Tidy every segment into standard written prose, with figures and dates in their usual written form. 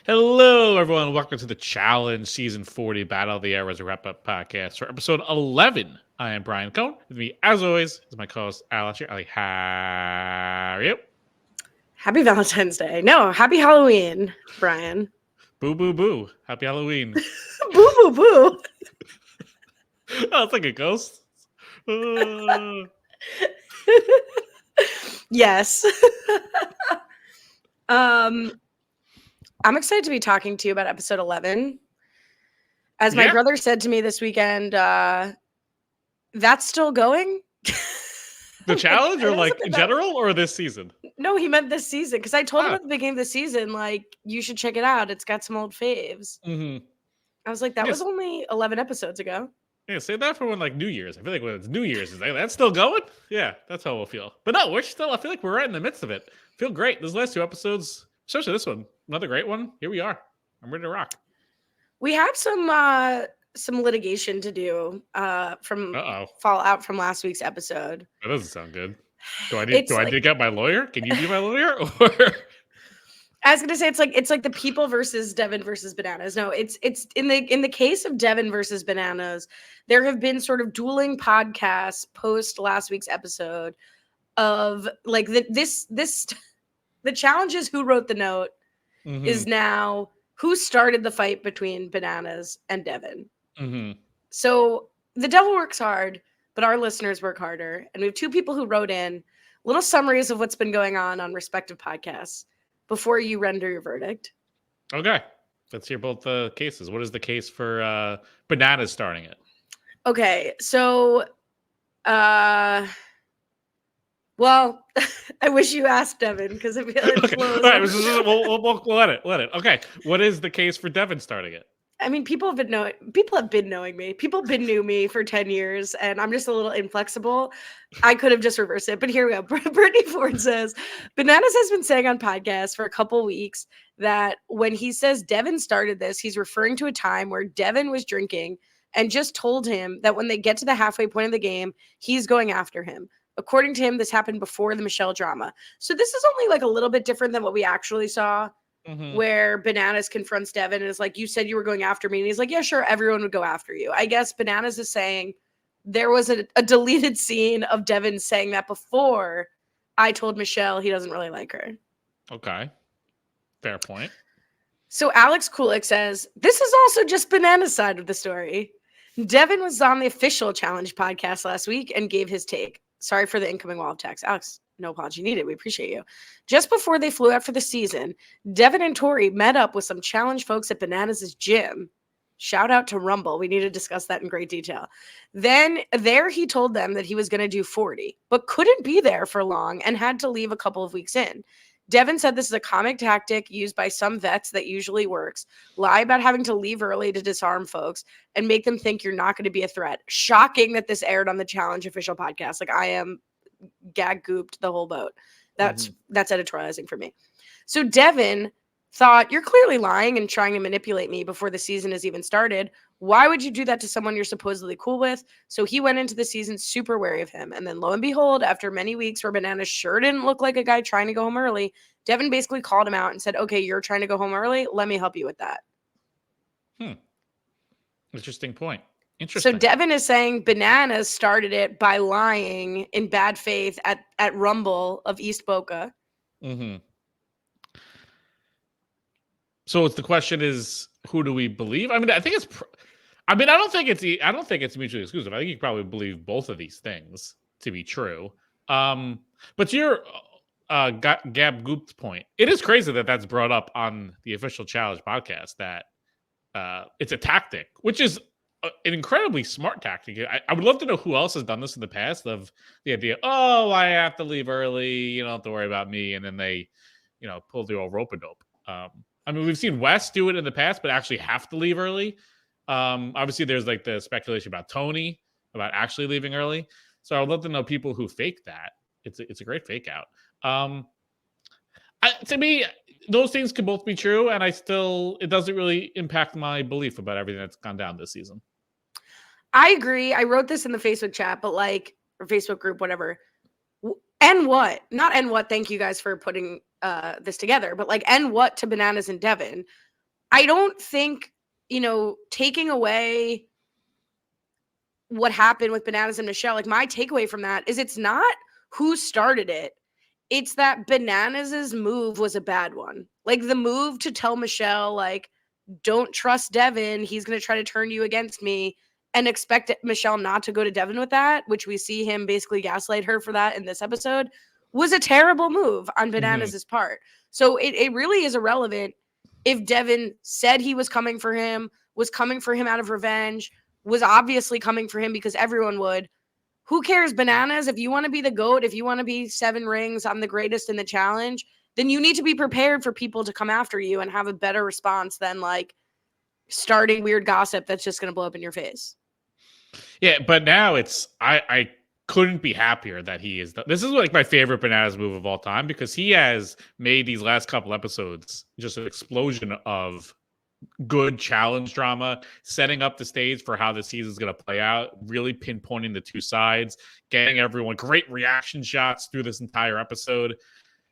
Hello, everyone. Welcome to the Challenge Season 40 Battle of the Eras Wrap-Up Podcast for Episode 11. I am Brian Cohen. With me, as always, is my co-host, Ali Lasher. Ali, how are you? Happy Valentine's Day. No, happy Halloween, Brian. Boo, boo, boo. Happy Halloween. Boo, boo, boo. Oh, it's like a ghost. Yes. I'm excited to be talking to you about episode 11. As my brother said to me this weekend, that's still going? The challenge, or like in general, or this season? No, he meant this season, because I told him at the beginning of the season, like, you should check it out. It's got some old faves. Mm-hmm. I was like, that was only 11 episodes ago. Yeah, say that for when like New Year's. I feel like when it's New Year's, is like, that's still going? Yeah, that's how we'll feel. But no, we're still, I feel like we're right in the midst of it. Feel great. Those last two episodes, especially this one, another great one. Here we are. I'm ready to rock. We have some litigation to do from fallout from last week's episode. That doesn't sound good. Do I need to get my lawyer? Can you be my lawyer? Or I was gonna say it's like the people versus Devin versus Bananas. No, it's in the case of Devin versus Bananas, there have been sort of dueling podcasts post last week's episode of like the challenge is who wrote the note is now who started the fight between Bananas and Devin. So the devil works hard, but our listeners work harder, and we have two people who wrote in little summaries of what's been going on respective podcasts before you render your verdict. Okay. Let's hear both the cases. What is the case for Bananas starting it? Okay, so well, I wish you asked Devin, because I feel like it flows. All right, we'll let it. Okay. What is the case for Devin starting it? I mean, people have been knowing me. People have been knew me for 10 years, and I'm just a little inflexible. I could have just reversed it, but here we go. Brittany Ford says, Bananas has been saying on podcasts for a couple weeks that when he says Devin started this, he's referring to a time where Devin was drinking and just told him that when they get to the halfway point of the game, he's going after him. According to him, this happened before the Michelle drama. So this is only like a little bit different than what we actually saw. Where Bananas confronts Devin and is like, you said you were going after me. And he's like, yeah, sure, everyone would go after you. I guess Bananas is saying there was a deleted scene of Devin saying that before I told Michelle he doesn't really like her. Okay. Fair point. So Alex Kulik says, this is also just Bananas' side of the story. Devin was on the official challenge podcast last week and gave his take. Sorry for the incoming wall of text. Alex, no apology needed. We appreciate you. Just before they flew out for the season, Devin and Tori met up with some challenge folks at Bananas' gym. Shout out to Rumble. We need to discuss that in great detail. Then there he told them that he was going to do 40, but couldn't be there for long and had to leave a couple of weeks in. Devin said this is a comic tactic used by some vets that usually works. Lie about having to leave early to disarm folks and make them think you're not going to be a threat. Shocking that this aired on the Challenge official podcast. Like, I am gag gooped the whole boat. That's editorializing for me. So Devin thought, you're clearly lying and trying to manipulate me before the season has even started. Why would you do that to someone you're supposedly cool with? So he went into the season super wary of him. And then lo and behold, after many weeks where Bananas sure didn't look like a guy trying to go home early, Devin basically called him out and said, okay, you're trying to go home early. Let me help you with that. Interesting point. Interesting. So Devin is saying Bananas started it by lying in bad faith at Rumble of East Boca. So the question is, who do we believe? I mean, I think it's. I don't think it's mutually exclusive. I think you probably believe both of these things to be true. But to your Gab Goop's point, it is crazy that that's brought up on the official challenge podcast. That it's a tactic, which is an incredibly smart tactic. I would love to know who else has done this in the past. Of the idea, oh, I have to leave early. You don't have to worry about me, and then they, pull the old rope a dope. I mean, we've seen Wes do it in the past, but actually have to leave early. Obviously, there's like the speculation about Tony about actually leaving early. So I would love to know people who fake that. It's a great fake out. To me, those things can both be true, and it doesn't really impact my belief about everything that's gone down this season. I agree. I wrote this in the Facebook chat, but or Facebook group, whatever. And what? Not and what. Thank you guys for putting this together, but and what to Bananas and Devin. I don't think, taking away what happened with Bananas and Michelle, like my takeaway from that is it's not who started it. It's that Bananas' move was a bad one. Like the move to tell Michelle, like, don't trust Devin. He's going to try to turn you against me, and expect Michelle not to go to Devin with that, which we see him basically gaslight her for that in this episode, was a terrible move on Bananas' part. So it really is irrelevant if Devin said he was coming for him out of revenge, was obviously coming for him because everyone would. Who cares, Bananas? If you want to be the GOAT, if you want to be 7 rings, I'm the greatest in the challenge, then you need to be prepared for people to come after you and have a better response than like starting weird gossip that's just going to blow up in your face. Yeah, but now I couldn't be happier that he is. This is like my favorite Bananas move of all time, because he has made these last couple episodes just an explosion of good challenge drama, setting up the stage for how the season is going to play out, really pinpointing the two sides, getting everyone great reaction shots through this entire episode.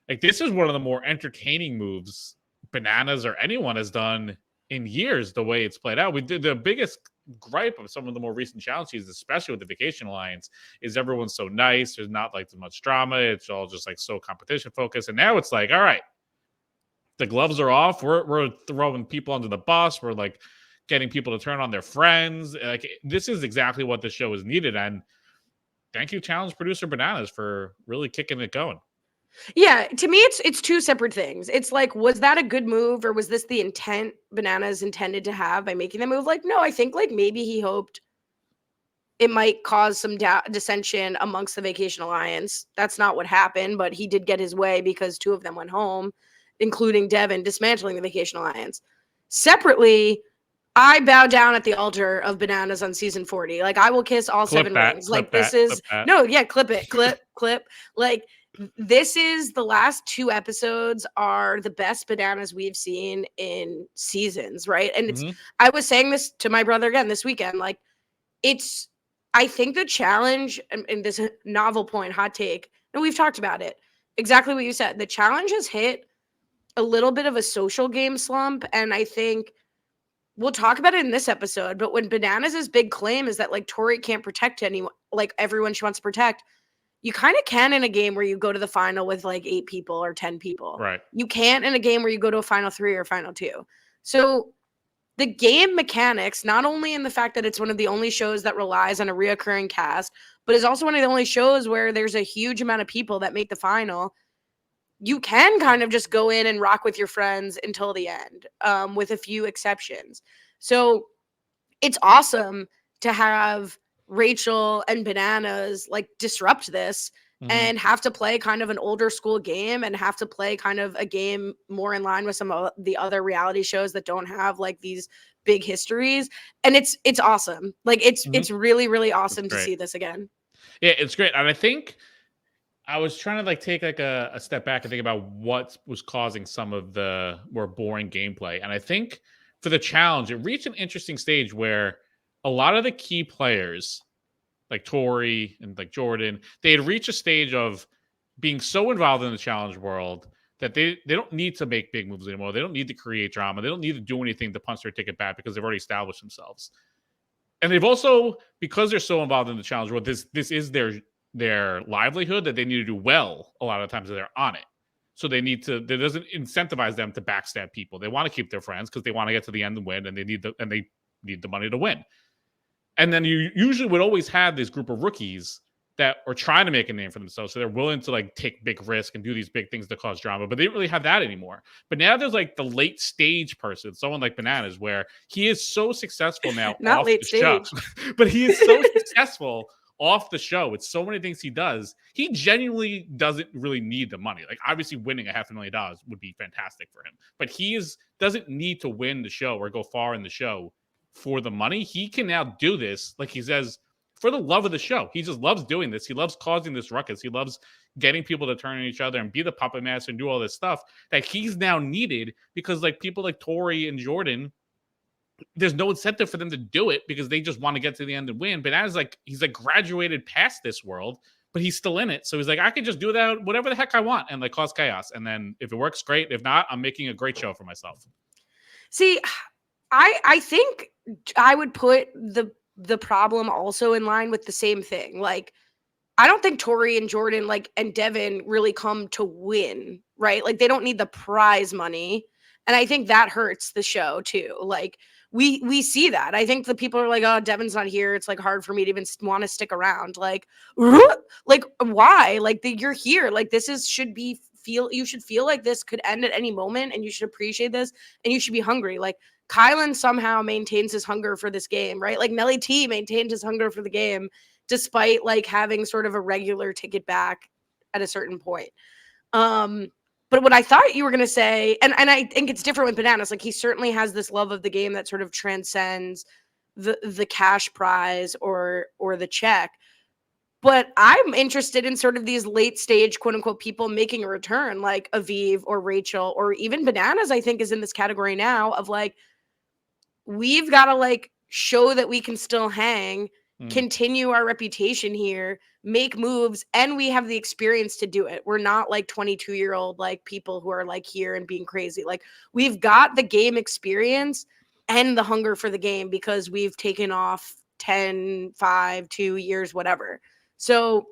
Like, this is one of the more entertaining moves Bananas or anyone has done in years, the way it's played out. We did the biggest gripe of some of the more recent challenge seasons, especially with the Vacation Alliance, is everyone's so nice. There's not like much drama. It's all just like so competition focused. And now it's like, all right, the gloves are off. We're throwing people under the bus. We're like getting people to turn on their friends. Like, this is exactly what the show is needed. And thank you, challenge producer Bananas, for really kicking it going. Yeah, to me, it's two separate things. It's like, was that a good move, or was this the intent Bananas intended to have by making the move? Like, no, I think like maybe he hoped it might cause some dissension amongst the Vacation Alliance. That's not what happened, but he did get his way because 2 of them went home, including Devin, dismantling the Vacation Alliance. Separately, I bow down at the altar of Bananas on season 40. Like, I will kiss all 7 rings. Like, this is no, yeah, clip it, clip. Like, this is the last 2 episodes are the best Bananas we've seen in seasons, right? And it's I was saying this to my brother again this weekend. Like, I think the challenge, and this novel point, hot take, and we've talked about it, exactly what you said. The challenge has hit a little bit of a social game slump, and I think we'll talk about it in this episode, but when Bananas' big claim is that like Tori can't protect anyone, like everyone she wants to protect, you kind of can in a game where you go to the final with like 8 people or 10 people. Right. You can't in a game where you go to a final 3 or final 2. So the game mechanics, not only in the fact that it's one of the only shows that relies on a reoccurring cast, but is also one of the only shows where there's a huge amount of people that make the final. You can kind of just go in and rock with your friends until the end, with a few exceptions. So it's awesome to have Rachel and Bananas like disrupt this and have to play kind of an older school game and have to play kind of a game more in line with some of the other reality shows that don't have like these big histories. And it's awesome. Like, it's really, really awesome to see this again. Yeah, it's great. And I think I was trying to like take like a step back and think about what was causing some of the more boring gameplay. And I think for the challenge, it reached an interesting stage where a lot of the key players, like Tori and like Jordan, they had reached a stage of being so involved in the challenge world that they don't need to make big moves anymore. They don't need to create drama. They don't need to do anything to punch their ticket back because they've already established themselves. And they've also, because they're so involved in the challenge world, this is their livelihood, that they need to do well a lot of times that they're on it. So that doesn't incentivize them to backstab people. They want to keep their friends because they want to get to the end and win, and they need the money to win. And then you usually would always have this group of rookies that are trying to make a name for themselves. So they're willing to like take big risk and do these big things to cause drama, but they don't really have that anymore. But now there's like the late stage person, someone like Bananas, where he is so successful now. Not off late the stage. show. But he is so successful off the show. It's so many things he does. He genuinely doesn't really need the money. Like, obviously winning $500,000 would be fantastic for him, but doesn't need to win the show or go far in the show for the money. He can now do this, like he says, for the love of the show. He just loves doing this. He loves causing this ruckus. He loves getting people to turn on each other and be the puppet master and do all this stuff that he's now needed, because like people like Tori and Jordan, there's no incentive for them to do it because they just want to get to the end and win. But as like, he's like graduated past this world, but he's still in it. So he's like, I can just do that, whatever the heck I want, and like cause chaos. And then if it works, great. If not, I'm making a great show for myself. See, I think I would put the problem also in line with the same thing. Like, I don't think Tori and Jordan, like, and Devin really come to win, right? Like, they don't need the prize money. And I think that hurts the show too. Like, we see that. I think the people are like, oh, Devin's not here. It's like hard for me to even want to stick around. Like, like why? Like, you're here. Like, this is should be you should feel like this could end at any moment, and you should appreciate this, and you should be hungry. Like, Kylan somehow maintains his hunger for this game, right? Like, Melly T maintained his hunger for the game despite like having sort of a regular ticket back at a certain point. But what I thought you were going to say, and I think it's different with Bananas, like he certainly has this love of the game that sort of transcends the cash prize or the check. But I'm interested in sort of these late stage, quote unquote, people making a return, like Aviv or Rachel or even Bananas, I think is in this category now of like, we've got to like show that we can still hang, continue our reputation here, make moves, and we have the experience to do it. We're not like 22-year-old like people who are like here and being crazy. Like, we've got the game experience and the hunger for the game because we've taken off 10, 5, 2 years, whatever. So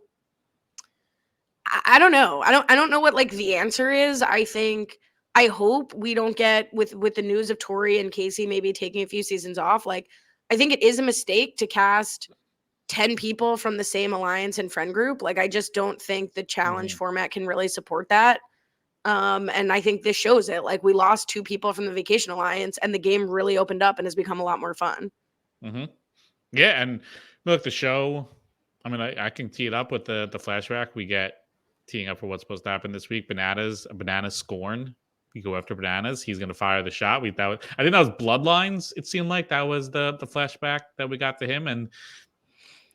I don't know. I don't know what like the answer is. I hope we don't get with the news of Tori and Casey maybe taking a few seasons off. Like, I think it is a mistake to cast 10 people from the same alliance and friend group. Like, I just don't think the challenge format can really support that. And I think this shows it. Like, we lost 2 people from the Vacation Alliance and the game really opened up and has become a lot more fun. Yeah, and look, the show, I mean, I can tee it up with the flashback. We get teeing up for what's supposed to happen this week. Bananas Scorn. You go after Bananas. He's going to fire the shot. I think that was Bloodlines. It seemed like that was the flashback that we got to him. And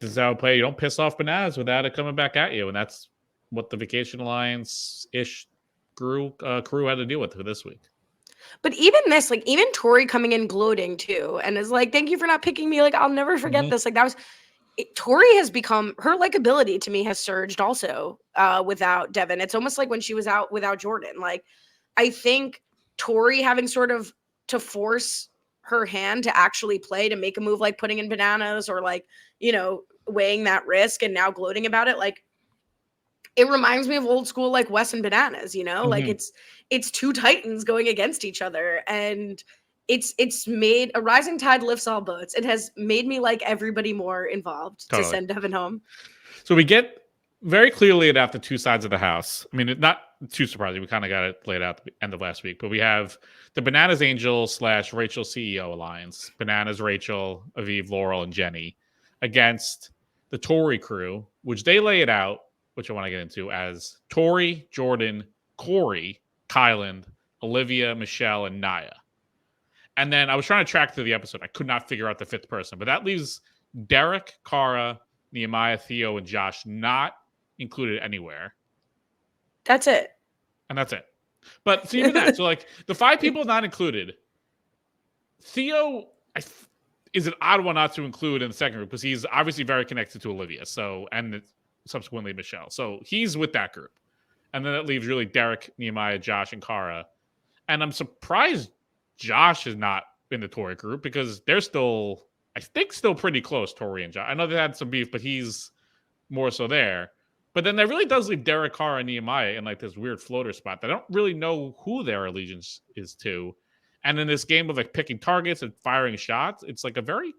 this is how it play. You don't piss off Bananas without it coming back at you. And that's what the Vacation Alliance-ish crew had to deal with for this week. But even this, like, even Tori coming in gloating too, and is like, thank you for not picking me. Like, I'll never forget this. Like, that was Tori has become, her likability to me has surged also without Devin. It's almost like when she was out without Jordan. Like, I think Tori having sort of to force her hand to actually play, to make a move like putting in Bananas or like, you know, weighing that risk and now gloating about it. Like, it reminds me of old school, like Wes and Bananas, you know, like it's 2 titans going against each other. And it's made a rising tide lifts all boats. It has made me like everybody more involved to send Devin home. So we get very clearly it after 2 sides of the house. I mean, it's not too surprising. We kind of got it laid out at the end of last week, but we have the Bananas Angel / Rachel CEO alliance, Bananas, Rachel, Aviv, Laurel, and Jenny against the Tori crew, which they lay it out, which I want to get into as Tori, Jordan, Corey, Kylan, Olivia, Michelle, and Naya. And then I was trying to track through the episode. I could not figure out the 5th person, but that leaves Derek, Cara, Nehemiah, Theo, and Josh not included anywhere. That's it. And that's it. But so even that, so like the 5 people not included, Theo is an odd one not to include in the second group because he's obviously very connected to Olivia. So, and subsequently Michelle. So he's with that group. And then that leaves really Derek, Nehemiah, Josh, and Cara. And I'm surprised Josh is not in the Tori group because they're still, I think, still pretty close, Tori and Josh. I know they had some beef, but he's more so there. But then that really does leave Derek, Cara, and Nehemiah in like this weird floater spot. They don't really know who their allegiance is to. And in this game of like picking targets and firing shots, it's like a very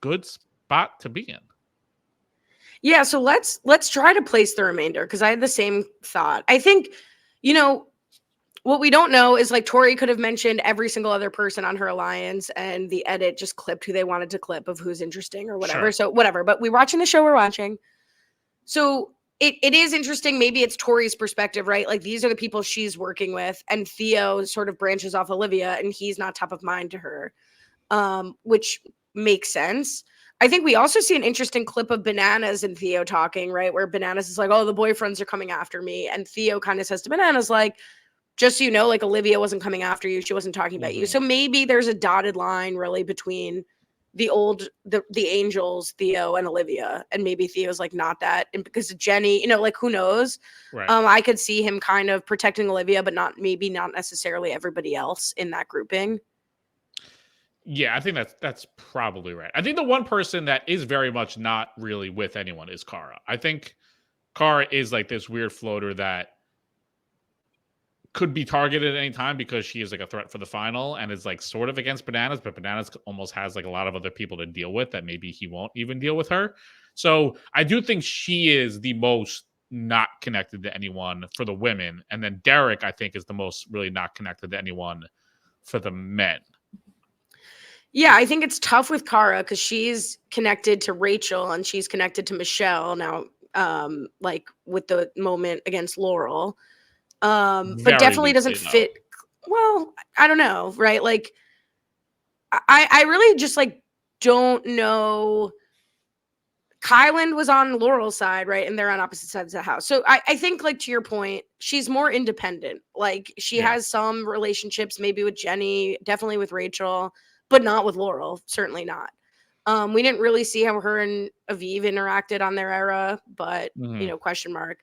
good spot to be in. Yeah, so let's try to place the remainder because I had the same thought. I think, you know, what we don't know is like Tori could have mentioned every single other person on her alliance and the edit just clipped who they wanted to clip of who's interesting or whatever. Sure. So whatever, but we're watching the show we're watching. So it is interesting. Maybe it's Tori's perspective, right? Like these are the people she's working with and Theo sort of branches off Olivia and he's not top of mind to her, which makes sense. I think we also see an interesting clip of Bananas and Theo talking, right? Where Bananas is like, oh, the boyfriends are coming after me. And Theo kind of says to Bananas, like, just so you know, like Olivia wasn't coming after you. She wasn't talking about you. So maybe there's a dotted line really between the angels, Theo and Olivia. And maybe Theo's like not that. And because of Jenny, you know, like who knows? Right. I could see him kind of protecting Olivia, but not necessarily everybody else in that grouping. Yeah, I think that's probably right. I think the one person that is very much not really with anyone is Kara. I think Kara is like this weird floater that could be targeted at any time because she is like a threat for the final and is like sort of against Bananas, but Bananas almost has like a lot of other people to deal with that maybe he won't even deal with her. So I do think she is the most not connected to anyone for the women. And then Derek, I think, is the most really not connected to anyone for the men. Yeah, I think it's tough with Kara because she's connected to Rachel and she's connected to Michelle now, like with the moment against Laurel. But Very definitely loosely, doesn't though. fit. Well, I don't know, right? Like, I really just like don't know. Kyland was on Laurel's side, right? And they're on opposite sides of the house. So I think, like, to your point, she's more independent. Like, she Yeah. has some relationships, maybe with Jenny, definitely with Rachel, but not with Laurel. Certainly not. We didn't really see how her and Aviv interacted on their era, but question mark.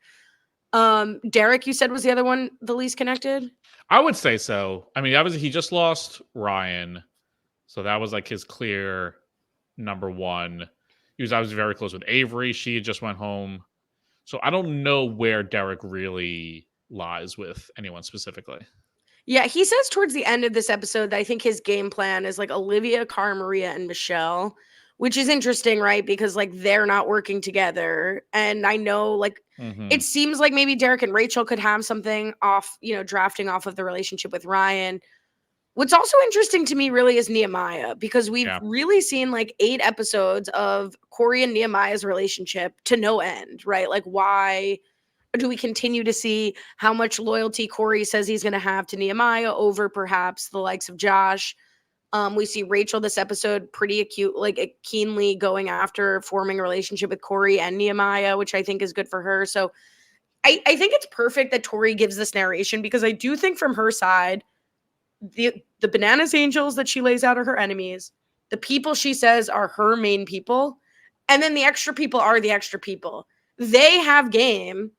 Derek, you said was the other one the least connected? I would say so. I mean, obviously he just lost Ryan. So that was like his clear number one. He was obviously very close with Avery. She just went home. So I don't know where Derek really lies with anyone specifically. Yeah, he says towards the end of this episode that I think his game plan is like Olivia, Cara Maria, and Michelle, which is interesting, right? Because like they're not working together. And I know like it seems like maybe Derek and Rachel could have something off, drafting off of the relationship with Ryan. What's also interesting to me really is Nehemiah, because we've really seen like 8 episodes of Corey and Nehemiah's relationship to no end, right? Like, why do we continue to see how much loyalty Corey says he's going to have to Nehemiah over perhaps the likes of Josh? We see Rachel this episode pretty acute, like keenly going after forming a relationship with Corey and Nehemiah, which I think is good for her. So I think it's perfect that Tori gives this narration, because I do think from her side, the Bananas Angels that she lays out are her enemies. The people she says are her main people. And then the extra people are the extra people. They have game,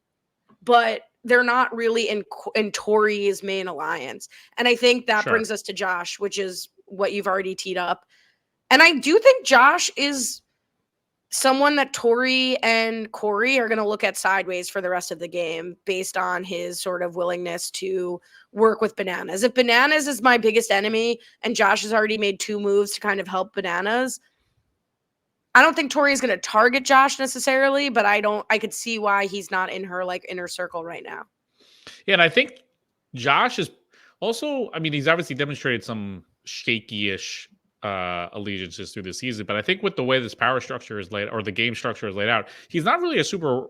but they're not really in Tori's main alliance. And I think that brings us to Josh, which is what you've already teed up. And I do think Josh is someone that Tori and Corey are going to look at sideways for the rest of the game based on his sort of willingness to work with Bananas. If Bananas is my biggest enemy and Josh has already made 2 moves to kind of help Bananas, I don't think Tori is going to target Josh necessarily, but I could see why he's not in her like inner circle right now. Yeah, and I think Josh is also, I mean, he's obviously demonstrated some shaky-ish allegiances through the season, but I think with the way this power structure is laid, or the game structure is laid out, he's not really a super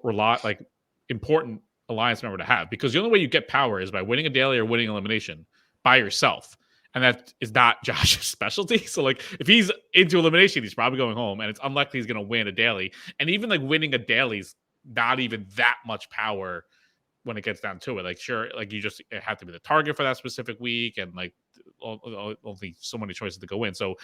important alliance member to have, because the only way you get power is by winning a daily or winning elimination by yourself. And that is not Josh's specialty. So, like, if he's into elimination, he's probably going home, and it's unlikely he's going to win a daily. And even like winning a daily's not even that much power when it gets down to it. Like, sure, like you just have to be the target for that specific week, and like only so many choices to go in. So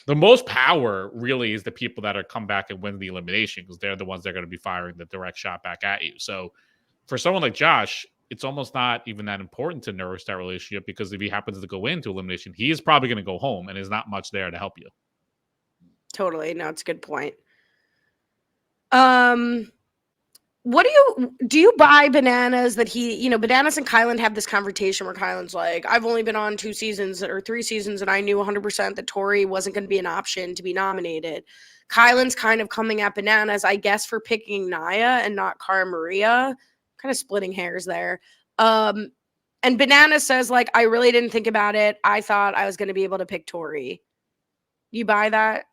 the most power really is the people that are come back and win the elimination, because they're the ones that are going to be firing the direct shot back at you. So for someone like Josh, it's almost not even that important to nourish that relationship, because if he happens to go into elimination, he is probably going to go home, and there's not much there to help you. Totally. No, it's a good point. What do you buy Bananas that Bananas and Kyland have this conversation where Kyland's like, I've only been on 2 seasons or 3 seasons, and I knew 100% that Tori wasn't going to be an option to be nominated. Kyland's kind of coming at Bananas, I guess, for picking Naya and not Cara Maria, kind of splitting hairs there. And Bananas says, like, I really didn't think about it. I thought I was going to be able to pick Tori. You buy that?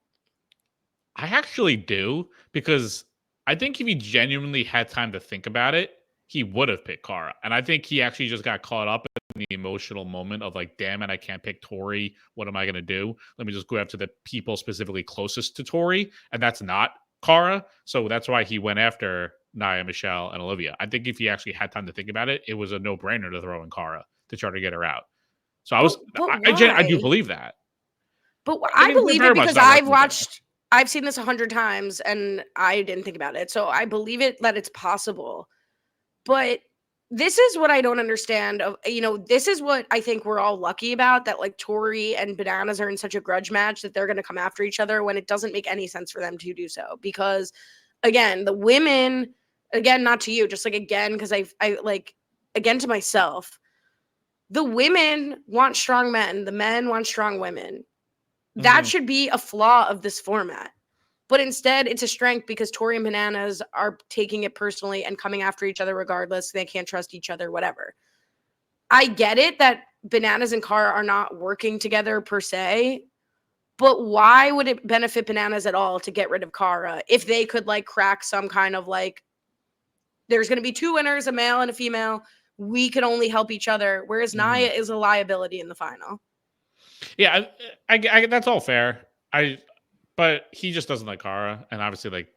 I actually do, because I think if he genuinely had time to think about it, he would have picked Cara. And I think he actually just got caught up in the emotional moment of like, damn it, I can't pick Tori. What am I going to do? Let me just go after the people specifically closest to Tori. And that's not Cara. So that's why he went after Naya, Michelle, and Olivia. I think if he actually had time to think about it, it was a no-brainer to throw in Cara to try to get her out. So I do believe that. But I believe it because I've seen this 100 times and I didn't think about it. So I believe it that it's possible. But this is what I don't understand. This is what I think we're all lucky about, that like Tori and Bananas are in such a grudge match that they're going to come after each other when it doesn't make any sense for them to do so. Because again, the women, again, not to you, just like again, because I like, again to myself, the women want strong men, the men want strong women. That should be a flaw of this format. But instead, it's a strength because Tori and Bananas are taking it personally and coming after each other regardless. They can't trust each other, whatever. I get it that Bananas and Cara are not working together per se, but why would it benefit Bananas at all to get rid of Cara if they could like crack some kind of like, there's going to be two winners, a male and a female. We can only help each other, whereas Nia is a liability in the final. Yeah, I that's all fair. But he just doesn't like Cara, and obviously, like,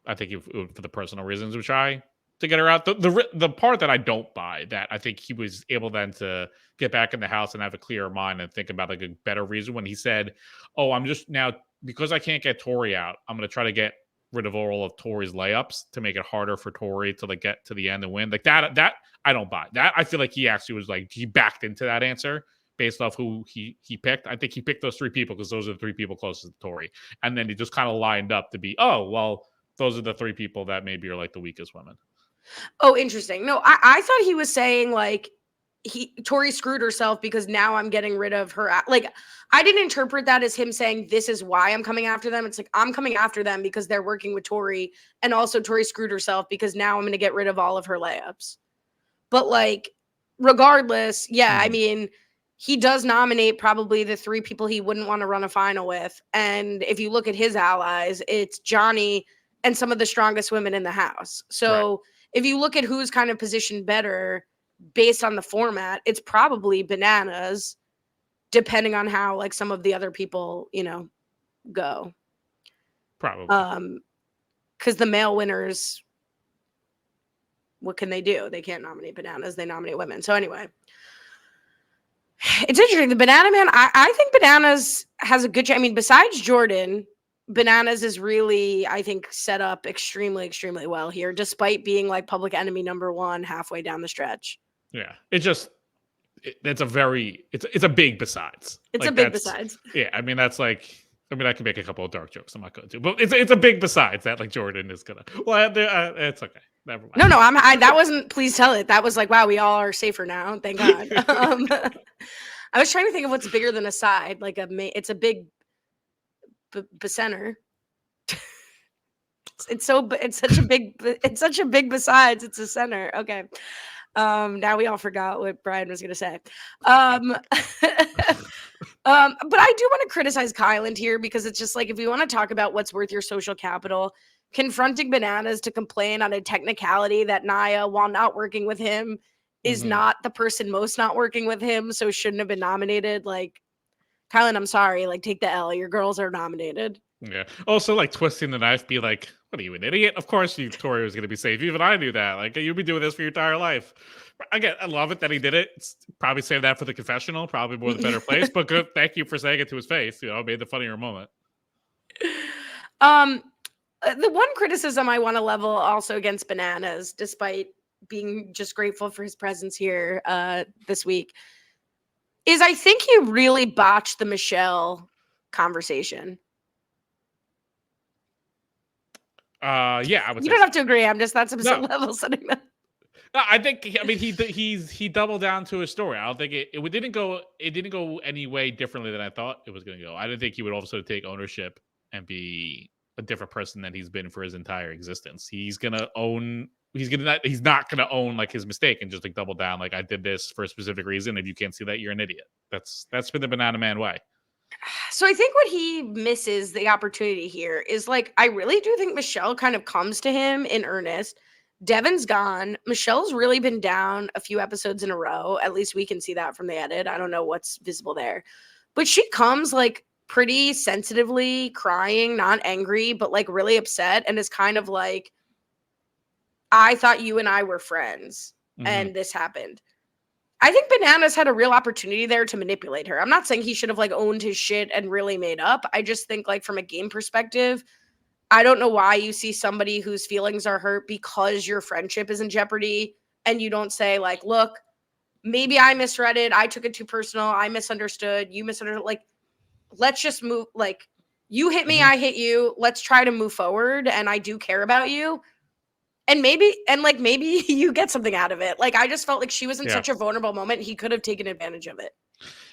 I think for the personal reasons, we try to get her out. The part that I don't buy, that I think he was able then to get back in the house and have a clearer mind and think about like a better reason when he said, "Oh, I'm just now because I can't get Tori out. I'm going to try to get rid of all of Tori's layups to make it harder for Tori to like get to the end and win." Like that I don't buy. That I feel like he actually was like he backed into that answer based off who he picked. I think he picked those three people because those are the three people closest to Tori. And then he just kind of lined up to be, oh, well, those are the three people that maybe are like the weakest women. Oh, interesting. No, I thought he was saying like Tori screwed herself because now I'm getting rid of her. Like, I didn't interpret that as him saying this is why I'm coming after them. It's like I'm coming after them because they're working with Tori, and also Tori screwed herself because now I'm going to get rid of all of her layups. But like, regardless, yeah, I mean, he does nominate probably the three people he wouldn't want to run a final with. And if you look at his allies, it's Johnny and some of the strongest women in the house. So if you look at who's kind of positioned better based on the format, it's probably Bananas, depending on how like some of the other people, go. Probably. Because the male winners, what can they do? They can't nominate Bananas. They nominate women. So anyway, it's interesting. The Banana Man, I think Bananas has a good chance. I mean, besides Jordan, Bananas is really, I think, set up extremely, extremely well here, despite being like public enemy number one halfway down the stretch. Yeah. It's a big besides. It's like, a big besides. Yeah. I mean, that's like, I can make a couple of dark jokes. I'm not going to, but it's a big besides that like Jordan is going to, well, it's okay. Never mind. No, that wasn't, please tell it. That was like, wow, we all are safer now. Thank God. I was trying to think of what's bigger than a side. Like it's a big center. It's such a big besides. It's a center. Okay. Now we all forgot what Brian was going to say. But I do want to criticize Kyland here because it's just like, if we want to talk about what's worth your social capital, confronting Bananas to complain on a technicality that Nia, while not working with him, is not the person most not working with him, so shouldn't have been nominated. Like, Kyland, I'm sorry. Like, take the L. Your girls are nominated. Yeah. Also, like, twisting the knife, be like, what are you, an idiot? Of course Tori was going to be safe. Even I knew that. Like, you've been doing this for your entire life. Again, I love it that he did it. Probably save that for the confessional. Probably more the better place. But good. Thank you for saying it to his face. Made the funnier moment. The one criticism I want to level also against Bananas, despite being just grateful for his presence here this week, is I think he really botched the Michelle conversation. Yeah, I would. You don't have to agree. That's some level setting that. No, I think. He doubled down to his story. I don't think it didn't go. It didn't go any way differently than I thought it was going to go. I didn't think he would also take ownership and be a different person than he's been for his entire existence. He's not going to own like his mistake and just like double down. Like, I did this for a specific reason. If you can't see that, you're an idiot. That's been the Banana Man way. So I think what he misses the opportunity here is like, I really do think Michelle kind of comes to him in earnest. Devin's gone. Michelle's really been down a few episodes in a row. At least we can see that from the edit. I don't know what's visible there, but she comes like pretty sensitively crying, not angry, but like really upset, and is kind of like, I thought you and I were friends and this happened. I think Bananas had a real opportunity there to manipulate her. I'm not saying he should have like owned his shit and really made up. I just think like from a game perspective, I don't know why you see somebody whose feelings are hurt because your friendship is in jeopardy and you don't say like, look, maybe I misread it. I took it too personal. I misunderstood. You misunderstood. Like, let's just move. Like, you hit me, I hit you. Let's try to move forward. And I do care about you. And maybe you get something out of it. Like, I just felt like she was in such a vulnerable moment. He could have taken advantage of it.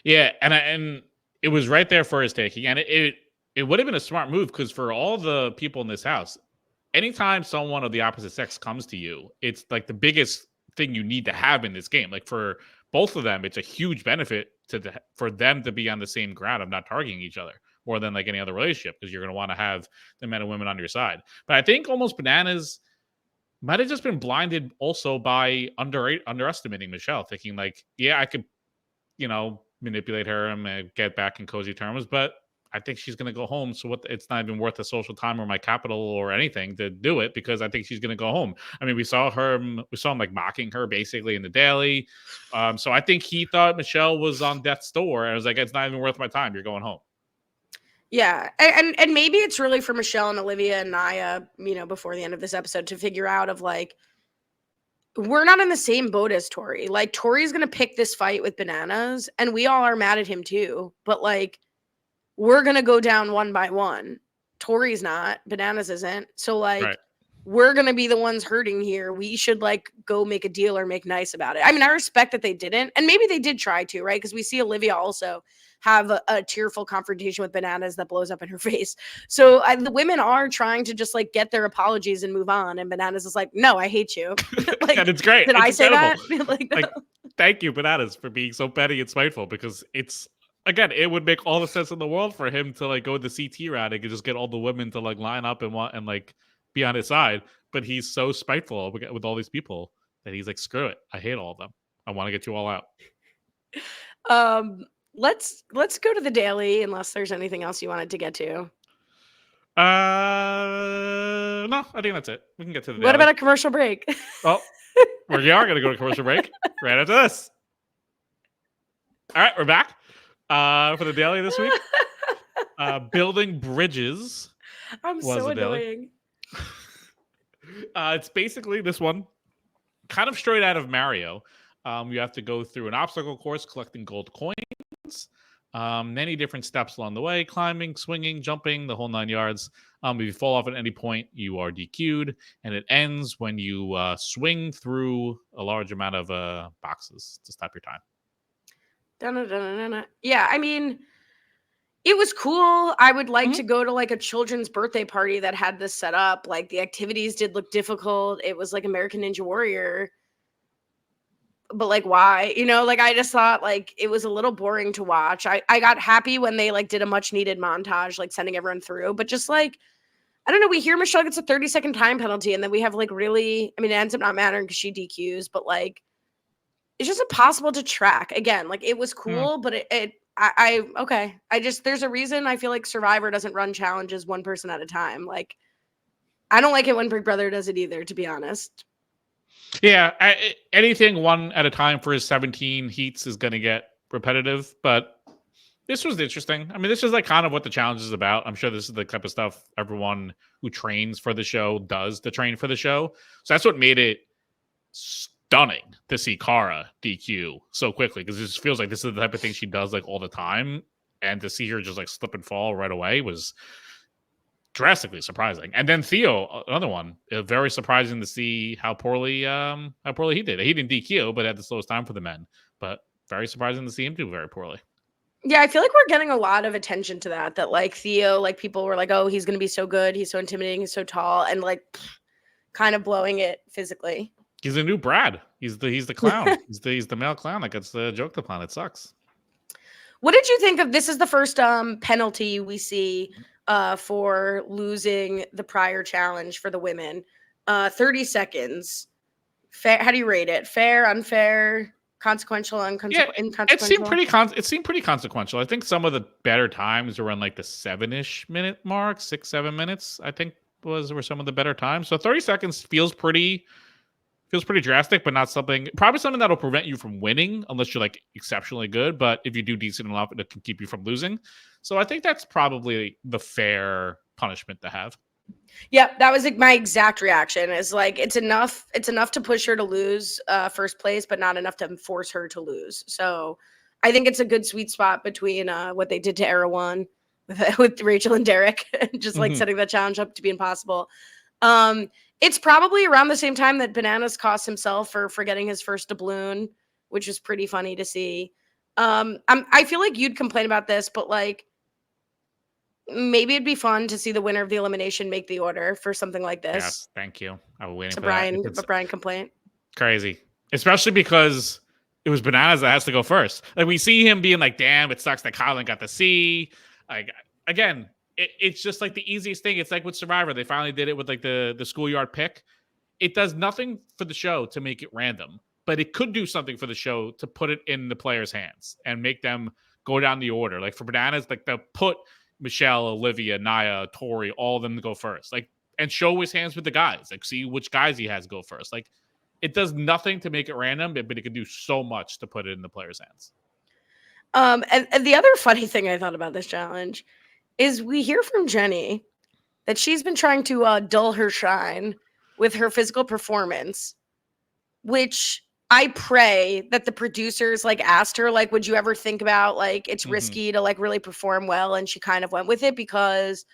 Yeah. And it was right there for his taking. And it would have been a smart move because for all the people in this house, anytime someone of the opposite sex comes to you, it's like the biggest thing you need to have in this game. Like for both of them, it's a huge benefit for them to be on the same ground of not targeting each other more than like any other relationship, because you're going to want to have the men and women on your side. But I think almost Bananas might have just been blinded also by underestimating Michelle, thinking like, yeah, I could, manipulate her and get back in cozy terms, but I think she's going to go home. So it's not even worth the social time or my capital or anything to do it, because I think she's going to go home. I mean, we saw him like mocking her basically in the daily. So I think he thought Michelle was on death's door, and I was like, it's not even worth my time. You're going home. Yeah. And maybe it's really for Michelle and Olivia and Naya, before the end of this episode to figure out of like, we're not in the same boat as Tori. Like, Tori's going to pick this fight with Bananas, and we all are mad at him too. But like, we're going to go down one by one. Tori's not. Bananas isn't. So, like, we're going to be the ones hurting here. We should, like, go make a deal or make nice about it. I mean, I respect that they didn't. And maybe they did try to, right? Because we see Olivia also have a tearful confrontation with Bananas that blows up in her face. So the women are trying to just, like, get their apologies and move on. And Bananas is like, no, I hate you. Like, and it's great. Did it's I say incredible. that? like, thank you, Bananas, for being so petty and spiteful, because it's, again, it would make all the sense in the world for him to like go the CT route and just get all the women to like line up and like be on his side. But he's so spiteful with all these people that he's like, screw it. I hate all of them. I want to get you all out. Let's go to the daily, unless there's anything else you wanted to get to. No, I think that's it. We can get to the daily. What about a commercial break? Oh, we are going to go to commercial break right after this. All right, we're back. For the daily this week, building bridges. I'm so annoying. It's basically this one, kind of straight out of Mario. You have to go through an obstacle course collecting gold coins. Many different steps along the way: climbing, swinging, jumping, the whole 9 yards. If you fall off at any point, you are DQ'd, and it ends when you swing through a large amount of boxes to stop your time. Yeah, I mean, it was cool. I would like to go to like a children's birthday party that had this set up. Like, the activities did look difficult. It was like American Ninja Warrior. But like, why? Like, I just thought like it was a little boring to watch. I got happy when they like did a much needed montage, like sending everyone through. But just like, I don't know, we hear Michelle gets a 30-second time penalty, and then we have like really, I mean, it ends up not mattering because she DQs, but like, it's just impossible to track. Again, like, it was cool, but okay. There's a reason I feel like Survivor doesn't run challenges one person at a time. Like, I don't like it when Big Brother does it either, to be honest. Yeah, anything one at a time for his 17 heats is going to get repetitive, but this was interesting. I mean, this is like kind of what the challenge is about. I'm sure this is the type of stuff everyone who trains for the show does to train for the show. So that's what made it stunning to see Cara DQ so quickly, because it just feels like this is the type of thing she does like all the time, and to see her just like slip and fall right away was drastically surprising. And then Theo, another one, very surprising to see how poorly he did. He didn't DQ, but had the slowest time for the men. But very surprising to see him do very poorly. Yeah, I feel like we're getting a lot of attention to that. That like Theo, like people were like, "Oh, he's gonna be so good. He's so intimidating. He's so tall," and like kind of blowing it physically. He's a new Brad. He's the clown. he's the male clown that gets the joke to plan. It sucks. What did you think of this? Is the first penalty we see for losing the prior challenge for the women. 30 seconds. Fair, how do you rate it? Fair, unfair, consequential, inconsequential? It seemed pretty consequential. I think some of the better times were in like the 7-ish minute mark, 6-7 minutes, I think were some of the better times. So 30 seconds feels pretty drastic, but not probably something that'll prevent you from winning unless you're like exceptionally good. But if you do decent enough, it can keep you from losing. So I think that's probably the fair punishment to have. Yeah, that was like my exact reaction. Is like it's enough to push her to lose first place, but not enough to force her to lose. So I think it's a good sweet spot between what they did to Era One with Rachel and Derek, just like setting that challenge up to be impossible. It's probably around the same time that Bananas cost himself for forgetting his first doubloon, which was pretty funny to see. I feel like you'd complain about this, but like maybe it'd be fun to see the winner of the elimination make the order for something like this. Yes, thank you. I was waiting To for that. Brian complaint. Crazy, especially because it was Bananas that has to go first. Like we see him being like, "Damn, it sucks that Colin got to see." Like again, it's just like the easiest thing. It's like with Survivor, they finally did it with like the schoolyard pick. It does nothing for the show to make it random, but it could do something for the show to put it in the players' hands and make them go down the order. Like for Bananas, like they'll put Michelle, Olivia, Naya, Tori, all of them to go first. Like and show his hands with the guys. Like see which guys he has go first. Like it does nothing to make it random, but it can do so much to put it in the players' hands. And the other funny thing I thought about this challenge is we hear from Jenny that she's been trying to dull her shine with her physical performance, which I pray that the producers like asked her, like, would you ever think about like it's risky to like really perform well? And she kind of went with it because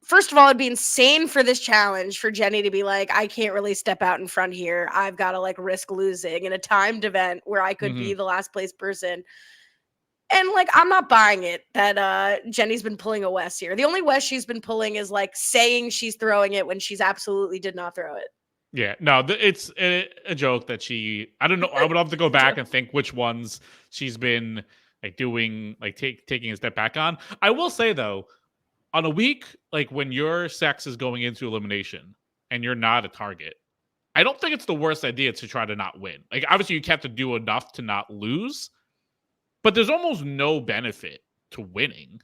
first of all, it'd be insane for this challenge for Jenny to be like, I can't really step out in front here. I've got to like risk losing in a timed event where I could be the last place person. And like, I'm not buying it that Jenny's been pulling a Wes here. The only Wes she's been pulling is like saying she's throwing it when she's absolutely did not throw it. Yeah, no, it's a joke that she. I don't know. I would love to go back and think which ones she's been like doing, like taking a step back on. I will say though, on a week like when your sex is going into elimination and you're not a target, I don't think it's the worst idea to try to not win. Like obviously you have to do enough to not lose, but there's almost no benefit to winning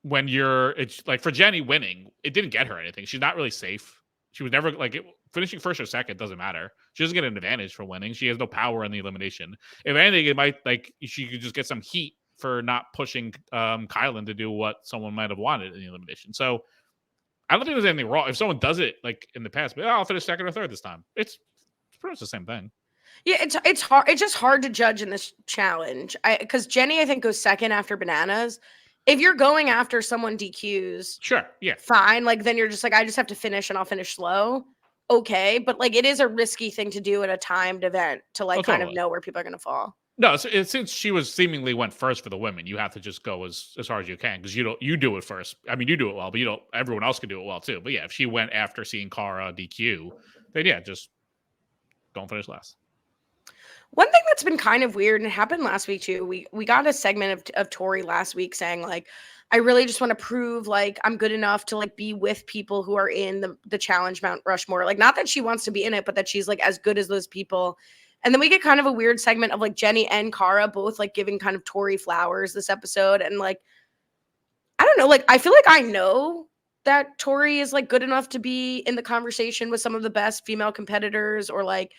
when it's like for Jenny winning, it didn't get her anything. She's not really safe. She was never like finishing first or second doesn't matter. She doesn't get an advantage for winning. She has no power in the elimination. If anything, it might like she could just get some heat for not pushing Kylan to do what someone might have wanted in the elimination. So I don't think there's anything wrong if someone does it like in the past. But I'll finish second or third this time. It's pretty much the same thing. Yeah, it's hard. It's just hard to judge in this challenge. Because Jenny, I think, goes second after Bananas. If you're going after someone DQs, sure, yeah, fine. Like then you're just like, I just have to finish, and I'll finish slow. Okay, but like it is a risky thing to do at a timed event to like kind of know where people are gonna fall. No, since she was seemingly went first for the women, you have to just go as hard as you can because you do it first. I mean, you do it well, but you don't. Everyone else can do it well too. But yeah, if she went after seeing Cara DQ, then yeah, just don't finish last. One thing that's been kind of weird, and it happened last week too, we got a segment of Tori last week saying like, I really just want to prove like I'm good enough to like be with people who are in the challenge Mount Rushmore. Like not that she wants to be in it, but that she's like as good as those people. And then we get kind of a weird segment of like Jenny and Cara both like giving kind of Tori flowers this episode. And like, I don't know, like I feel like I know that Tori is like good enough to be in the conversation with some of the best female competitors, or like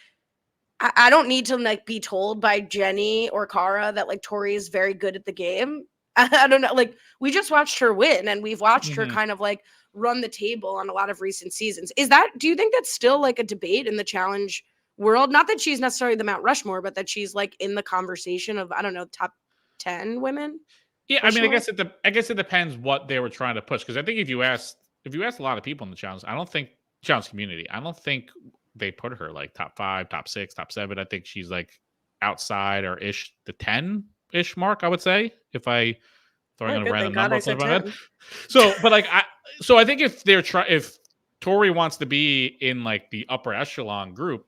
I don't need to like be told by Jenny or Cara that like Tori is very good at the game. I don't know. Like we just watched her win, and we've watched her kind of like run the table on a lot of recent seasons. Do you think that's still like a debate in the challenge world? Not that she's necessarily the Mount Rushmore, but that she's like in the conversation of, I don't know, top 10 women. Yeah. I mean, I guess it depends what they were trying to push. Cause I think if you ask a lot of people in the challenge, I don't think challenge community, I don't think they put her like top 5, top 6, top 7. I think she's like outside or ish the 10-ish mark, I would say, if I throwing in a random number off the top of my head. So, but like I think if Tori wants to be in like the upper echelon group,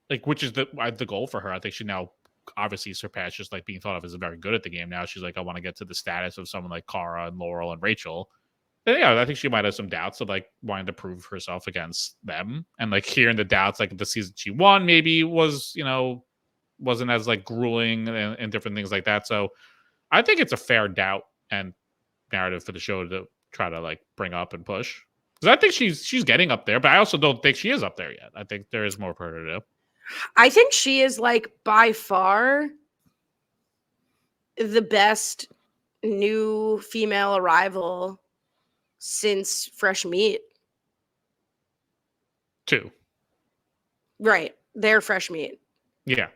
like which is the goal for her, I think she now obviously surpassed just like being thought of as very good at the game. Now she's like, I want to get to the status of someone like Cara and Laurel and Rachel. Yeah, I think she might have some doubts of like wanting to prove herself against them, and like hearing the doubts, like the season she won maybe was, wasn't as like grueling and different things like that. So I think it's a fair doubt and narrative for the show to try to like bring up and push, because I think she's getting up there, but I also don't think she is up there yet. I think there is more for her to do. I think she is like by far the best new female arrival since fresh meat. 2. Right. They're fresh meat. Yeah.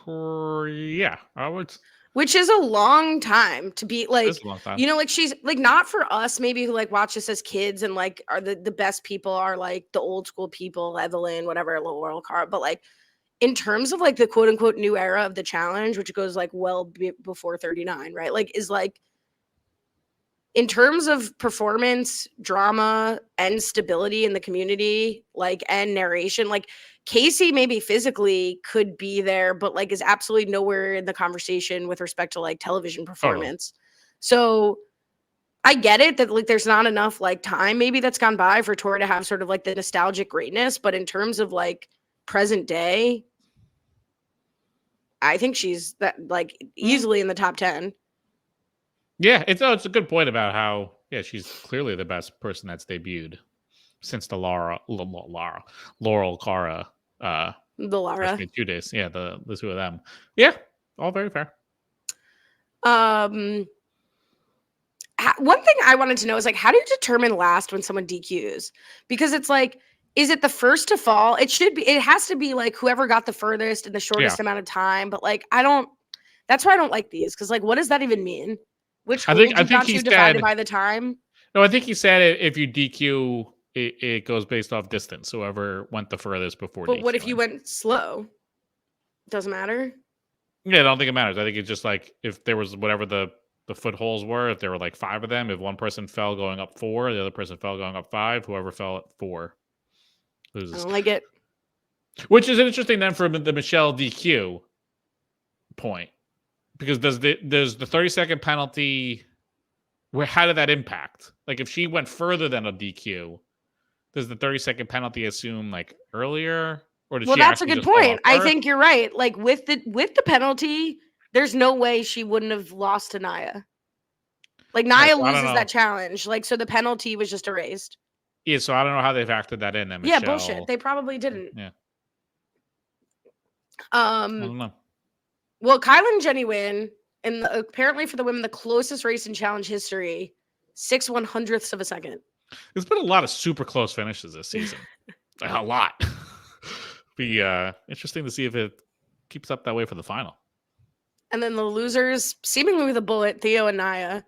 Yeah. I would. Which is a long time to be like, It's a long time. you know, like she's like not for us maybe who like watch this as kids and like are the best people are like the old school people, Evelyn, whatever, Laurel Car, but like in terms of like the quote unquote new era of the challenge, which goes like well before 39, right? Like is like in terms of performance, drama, and stability in the community, like and narration, like Casey maybe physically could be there, but like is absolutely nowhere in the conversation with respect to like television performance. So I get it that like there's not enough like time maybe that's gone by for Tori to have sort of like the nostalgic greatness, but in terms of like present day, I think she's that like easily in the top 10. Yeah, it's a good point about how she's clearly the best person that's debuted since the Laurel Cara The Lara. 2 days. Yeah, the 2 of them. Yeah, all very fair. One thing I wanted to know is like, how do you determine last when someone DQs? Because it's like, is it the first to fall? It has to be like whoever got the furthest in the shortest amount of time. But like, that's why I don't like these. Cause like, what does that even mean? Which hold you got to divided by the time? No, I think he said if you DQ, it goes based off distance. Whoever went the furthest before. But what if you went slow? Doesn't matter. Yeah, I don't think it matters. I think it's just like if there was whatever the footholds were, if there were like 5 of them, if one person fell going up 4, the other person fell going up 5, whoever fell at 4 loses. I don't like it. Which is interesting then for the Michelle DQ point. Because does the 30-second penalty, how did that impact? Like if she went further than a DQ, does the 30-second penalty assume like earlier? Or did well, she that's a good point. I think you're right. Like with the penalty, there's no way she wouldn't have lost to Nia. Like Nia loses that challenge. Like so the penalty was just erased. Yeah, so I don't know how they factored that in. Yeah, bullshit. They probably didn't. Yeah. I don't know. Well, Kyla and Jenny win, and apparently for the women, the closest race in challenge history, 6/100ths of a second. There's been a lot of super close finishes this season. A lot. Be interesting to see if it keeps up that way for the final. And then the losers, seemingly with a bullet, Theo and Nia.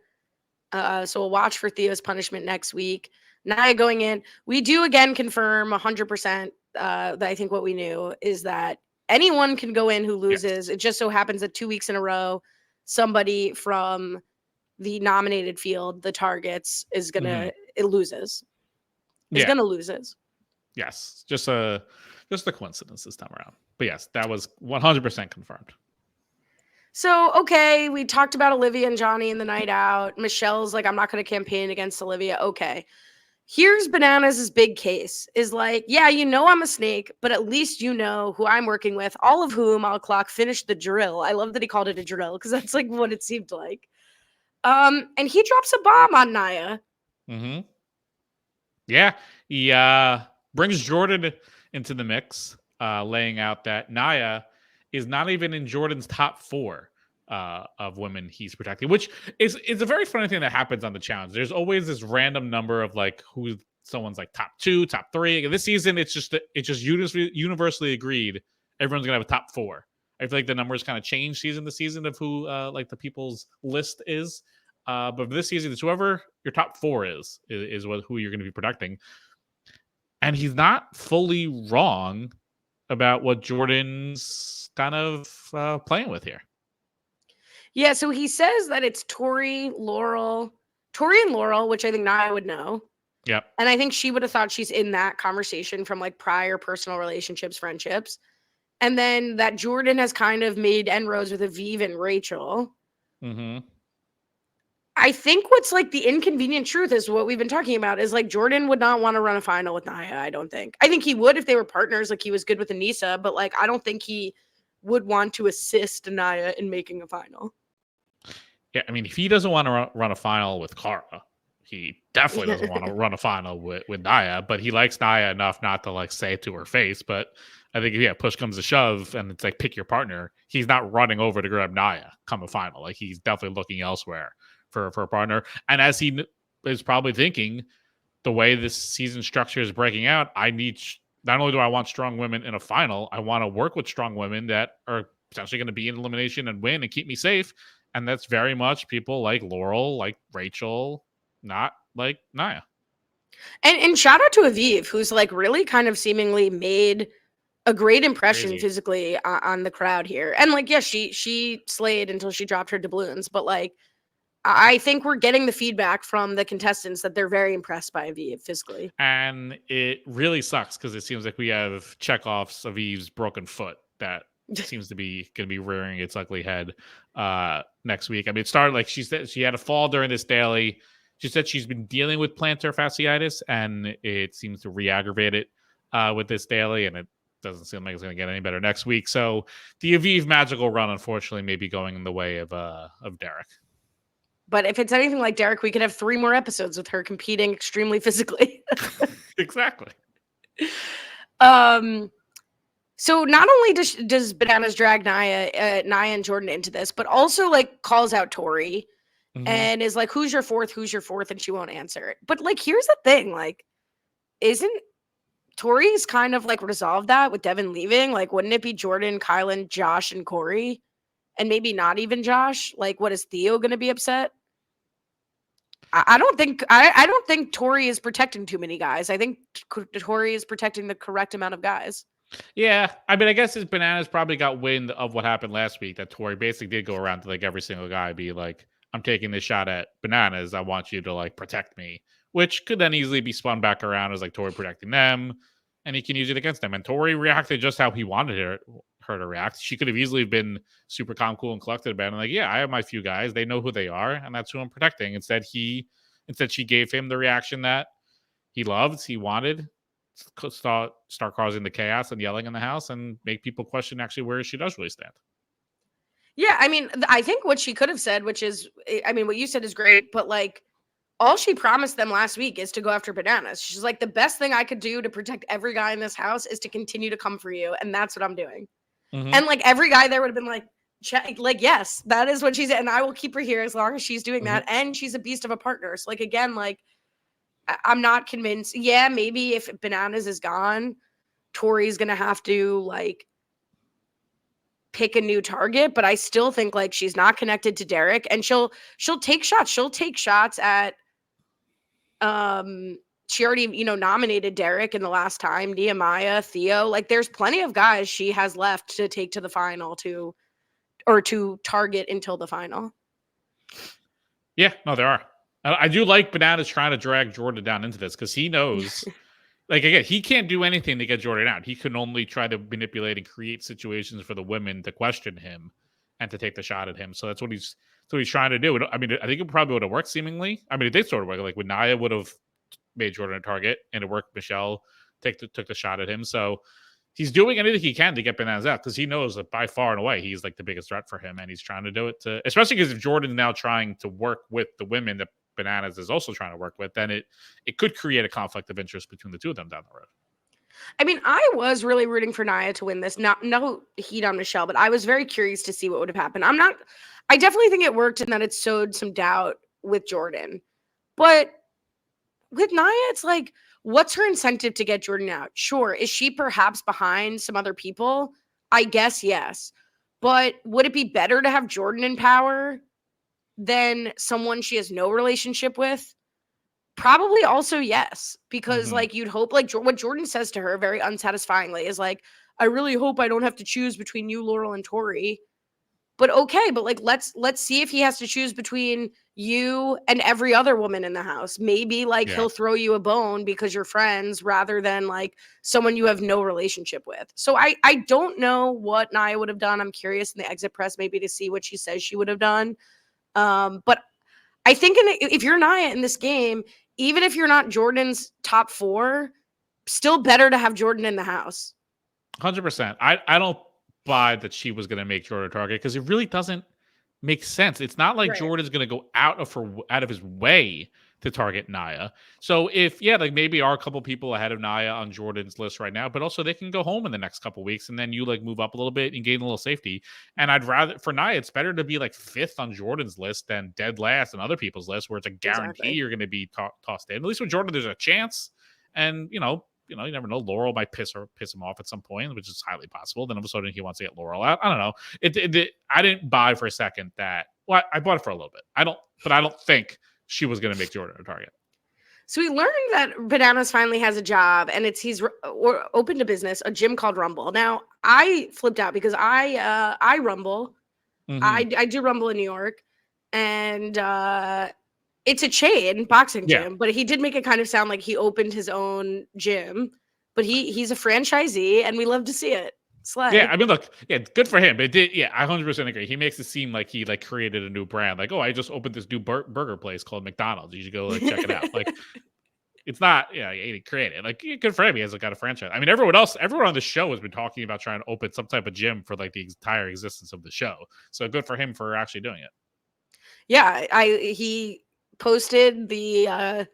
So we'll watch for Theo's punishment next week. Nia going in. We do again confirm 100% that I think what we knew is that anyone can go in who loses. Yes. It just so happens that 2 weeks in a row, somebody from the nominated field, the targets, is gonna it loses. Is gonna loses. Yes, just a coincidence this time around. But yes, that was 100% confirmed. So, okay, we talked about Olivia and Johnny in the night out. Michelle's like, I'm not going to campaign against Olivia. Okay. Here's Bananas' big case is like, yeah, you know I'm a snake, but at least you know who I'm working with, all of whom I'll clock finished the drill. I love that he called it a drill because that's like what it seemed like. And he drops a bomb on Nia. Mm-hmm. Yeah, he brings Jordan into the mix, laying out that Nia is not even in Jordan's top 4 of women he's protecting, which is a very funny thing that happens on the challenge. There's always this random number of like who someone's like top 2, top 3. And this season, it's just universally agreed everyone's gonna have a top 4. I feel like the numbers kind of change season to season of who like the people's list is. But for this season, it's whoever your top 4 is who you're going to be protecting. And he's not fully wrong about what Jordan's kind of playing with here. Yeah, so he says that it's Tori and Laurel, which I think Nia would know. Yep. And I think she would have thought she's in that conversation from like prior personal relationships, friendships. And then that Jordan has kind of made inroads with Aviv and Rachel. Mm-hmm. I think what's like the inconvenient truth is what we've been talking about is like Jordan would not want to run a final with Nia. I don't think. I think he would if they were partners, like he was good with Anissa, but like I don't think he would want to assist Nia in making a final. Yeah, I mean, if he doesn't want to run a final with Cara, he definitely doesn't want to run a final with Nia, but he likes Nia enough not to like say it to her face. But I think, push comes to shove and it's like pick your partner. He's not running over to grab Nia come a final. Like he's definitely looking elsewhere for a partner. And as he is probably thinking the way this season structure is breaking out, I need not only do I want strong women in a final, I want to work with strong women that are potentially going to be in elimination and win and keep me safe. And that's very much people like Laurel, like Rachel, not like Nia. And shout out to Aviv, who's like really kind of seemingly made a great impression physically on the crowd here. And like, yeah, she slayed until she dropped her doubloons, but like, I think we're getting the feedback from the contestants that they're very impressed by Aviv physically. And it really sucks because it seems like we have checkoffs of Aviv's broken foot that seems to be going to be rearing its ugly head next week. I mean, it started like she said she had a fall during this daily. She said she's been dealing with plantar fasciitis, and it seems to re-aggravate it with this daily, and it doesn't seem like it's going to get any better next week. So the Aviv magical run, unfortunately, may be going in the way of Derek. But if it's anything like Derek, we could have 3 more episodes with her competing extremely physically. Exactly. So not only does Bananas drag Nia and Jordan into this, but also like calls out Tori and is like, who's your fourth? Who's your fourth? And she won't answer it. But like, here's the thing, like, isn't Tori's kind of like resolved that with Devin leaving? Like, wouldn't it be Jordan, Kylan, Josh, and Corey? And maybe not even Josh. Like, what is Theo going to be upset? I don't think Tori is protecting too many guys. I think Tori is protecting the correct amount of guys. Yeah, I mean, I guess his Bananas probably got wind of what happened last week. That Tori basically did go around to like every single guy, be like, "I'm taking this shot at Bananas. I want you to like protect me," which could then easily be spun back around as like Tori protecting them, and he can use it against them. And Tori reacted just how he wanted her to react. She could have easily been super calm, cool, and collected about it. And like, yeah, I have my few guys. They know who they are, and that's who I'm protecting. Instead, she gave him the reaction that he loved, he wanted. Start causing the chaos and yelling in the house and make people question actually where she does really stand. Yeah, I mean, I think what she could have said, which is, I mean, what you said is great, but like, all she promised them last week is to go after Bananas. She's like, the best thing I could do to protect every guy in this house is to continue to come for you, and that's what I'm doing. And like, every guy there would have been like, yes, that is what she said, and I will keep her here as long as she's doing that, and she's a beast of a partner. So like, again, like, I'm not convinced. Yeah, maybe if Bananas is gone, Tori's gonna have to like pick a new target, but I still think like she's not connected to Derek, and she'll take shots. She'll take shots at she already, nominated Derek in the last time, Nehemiah, Theo. Like, there's plenty of guys she has left to take to the final to target until the final. Yeah, no, there are. I do like Bananas trying to drag Jordan down into this because he knows, like, again, he can't do anything to get Jordan out. He can only try to manipulate and create situations for the women to question him and to take the shot at him. So that's what he's trying to do. I mean, I think it probably would have worked seemingly. I mean, it did sort of work. Like when Nia would have made Jordan a target and it worked, Michelle took the shot at him. So he's doing anything he can to get Bananas out because he knows that by far and away he's like the biggest threat for him, and he's trying to do it especially because if Jordan's now trying to work with the women that Bananas is also trying to work with, then it could create a conflict of interest between the two of them down the road. I mean, I was really rooting for Nia to win this. No heat on Michelle, but I was very curious to see what would have happened. I definitely think it worked and that it sowed some doubt with Jordan. But with Nia, it's like, what's her incentive to get Jordan out? Sure. Is she perhaps behind some other people? I guess yes. But would it be better to have Jordan in power than someone she has no relationship with? Probably also yes, because like you'd hope, like what Jordan says to her very unsatisfyingly is like, I really hope I don't have to choose between you, Laurel, and Tori. But okay, but like let's see if he has to choose between you and every other woman in the house. Maybe like he'll throw you a bone because you're friends rather than like someone you have no relationship with. So I don't know what Nia would have done. I'm curious in the exit press maybe to see what she says she would have done. But I think if you're Nia in this game, even if you're not Jordan's top 4, still better to have Jordan in the house. 100%. I don't buy that she was going to make Jordan a target because it really doesn't make sense. It's not like Jordan's going to go out of his way to target Nia. So if like maybe are a couple people ahead of Nia on Jordan's list right now, but also they can go home in the next couple weeks and then you like move up a little bit and gain a little safety. And I'd rather for Nia, it's better to be like 5th on Jordan's list than dead last on other people's list where it's a guarantee you're going to be tossed in. At least with Jordan, there's a chance. And you never know. Laurel might piss him off at some point, which is highly possible. Then all of a sudden he wants to get Laurel out. I don't know. I didn't buy for a second that. Well, I bought it for a little bit. I don't think she was going to make Jordan a target. So we learned that Bananas finally has a job, and he's open to business, a gym called Rumble. Now I flipped out because I Rumble, I do Rumble in New York, and it's a chain boxing gym, but he did make it kind of sound like he opened his own gym. But he's a franchisee, and we love to see it. Slay. Yeah, I mean, look, good for him. It did, I 100% agree. He makes it seem like he like created a new brand. Like, oh, I just opened this new burger place called McDonald's. You should go like check it out. Like, it's not, he created. Like, good for him. He has got a franchise. I mean, everyone on the show has been talking about trying to open some type of gym for like the entire existence of the show. So good for him for actually doing it. Yeah, he posted the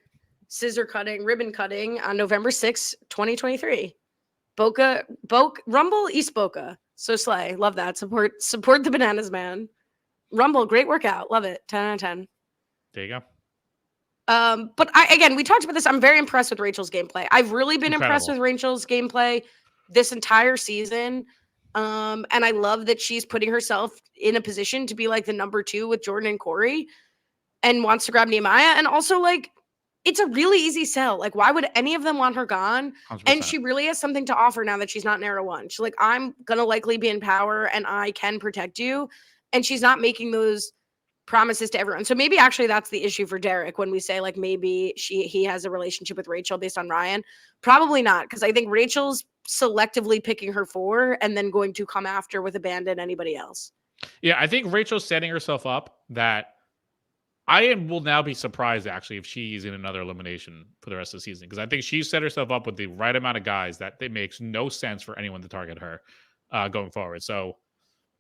ribbon cutting on November 6th, 2023. Rumble East Boca. So slay. Love that. Support the Bananas man. Rumble, great workout. Love it. 10 out of 10. There you go. But we talked about this. I'm very impressed with Rachel's gameplay. I've really been impressed with Rachel's gameplay this entire season. And I love that she's putting herself in a position to be like the number 2 with Jordan and Corey and wants to grab Nehemiah. And also like, it's a really easy sell. Like, why would any of them want her gone? 100%. And she really has something to offer now that she's not in Era 1. She's like, I'm going to likely be in power and I can protect you. And she's not making those promises to everyone. So maybe actually that's the issue for Derek when we say like maybe he has a relationship with Rachel based on Ryan. Probably not, because I think Rachel's selectively picking her 4 and then going to come after with abandon anybody else. Yeah, I think Rachel's setting herself up that I will now be surprised, actually, if she's in another elimination for the rest of the season. Because I think she's set herself up with the right amount of guys that it makes no sense for anyone to target her going forward. So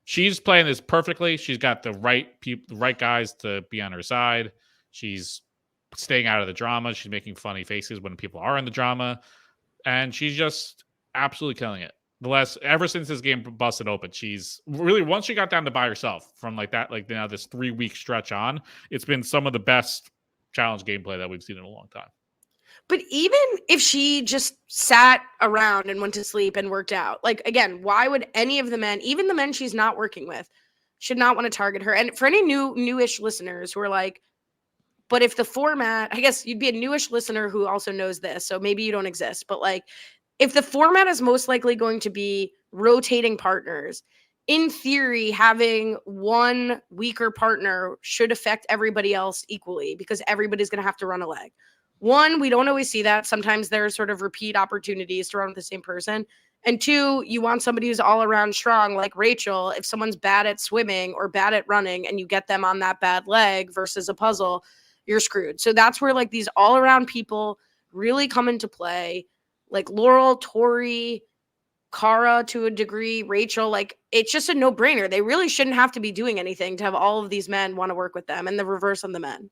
she's playing this perfectly. She's got the right people, the right guys to be on her side. She's staying out of the drama. She's making funny faces when people are in the drama. And she's just absolutely killing it. Ever since this game busted open, she's really, once she got down to by herself from like that, like now this 3-week stretch on, it's been some of the best challenge gameplay that we've seen in a long time. But even if she just sat around and went to sleep and worked out, like, again, why would any of the men, even the men she's not working with, should not want to target her? And for any newish listeners who are like, but if the format, I guess you'd be a newish listener who also knows this, so maybe you don't exist, but like, if the format is most likely going to be rotating partners, in theory, having one weaker partner should affect everybody else equally because everybody's going to have to run a leg. One, we don't always see that. Sometimes there are sort of repeat opportunities to run with the same person. And 2, you want somebody who's all around strong, like Rachel. If someone's bad at swimming or bad at running and you get them on that bad leg versus a puzzle, you're screwed. So that's where like these all around people really come into play. Like Laurel, Tori, Cara to a degree, Rachel, like it's just a no-brainer. They really shouldn't have to be doing anything to have all of these men want to work with them, and the reverse on the men.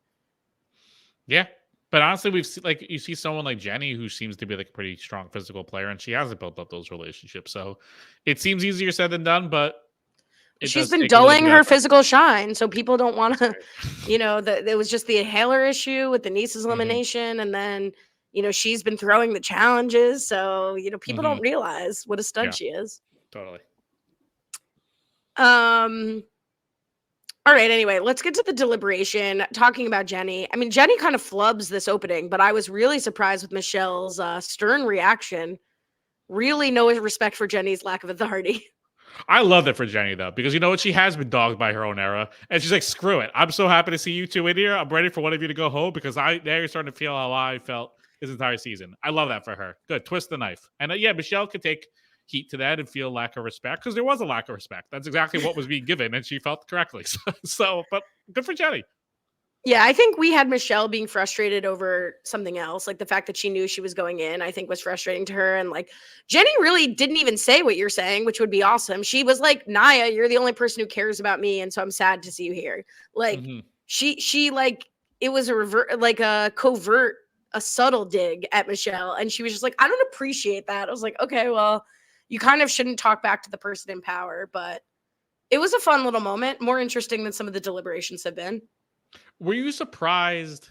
Yeah. But honestly, we've seen, like, you see someone like Jenny who seems to be like a pretty strong physical player, and she hasn't built up those relationships. So it seems easier said than done, but she's been dulling her physical shine, so people don't want to, there was just the inhaler issue with the Niece's elimination, and then she's been throwing the challenges, so people don't realize what a stud she is. Totally. All right, anyway, let's get to the deliberation. Talking about Jenny. I mean, Jenny kind of flubs this opening, but I was really surprised with Michelle's stern reaction. Really no respect for Jenny's lack of authority. I love that for Jenny, though, because you know what? She has been dogged by her own era. And she's like, screw it. I'm so happy to see you two in here. I'm ready for one of you to go home because now you're starting to feel how I felt this entire season. I love that for her. Good. Twist the knife. And Michelle could take heat to that and feel lack of respect because there was a lack of respect. That's exactly what was being given, and she felt correctly. But good for Jenny. Yeah, I think we had Michelle being frustrated over something else. Like the fact that she knew she was going in, I think was frustrating to her. And like Jenny really didn't even say what you're saying, which would be awesome. She was like, Nia, you're the only person who cares about me. And so I'm sad to see you here. Like she like it was a covert, a subtle dig at Michelle. And she was just like, I don't appreciate that. I was like, okay, well, you kind of shouldn't talk back to the person in power, but it was a fun little moment, more interesting than some of the deliberations have been. Were you surprised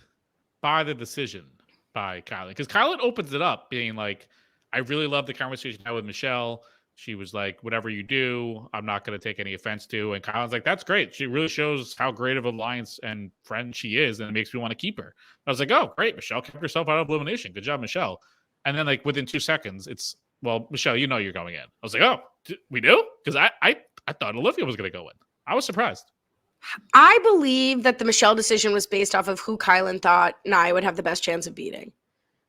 by the decision by Kylan? Because Kylan opens it up being like, I really love the conversation I had with Michelle. She was like, whatever you do, I'm not going to take any offense to. And Kylan's like, that's great. She really shows how great of an alliance and friend she is. And it makes me want to keep her. I was like, oh, great. Michelle kept herself out of elimination. Good job, Michelle. And then like within 2 seconds, it's, well, Michelle, you know you're going in. I was like, oh, we do? Because I thought Olivia was going to go in. I was surprised. I believe that the Michelle decision was based off of who Kylan thought Nia would have the best chance of beating.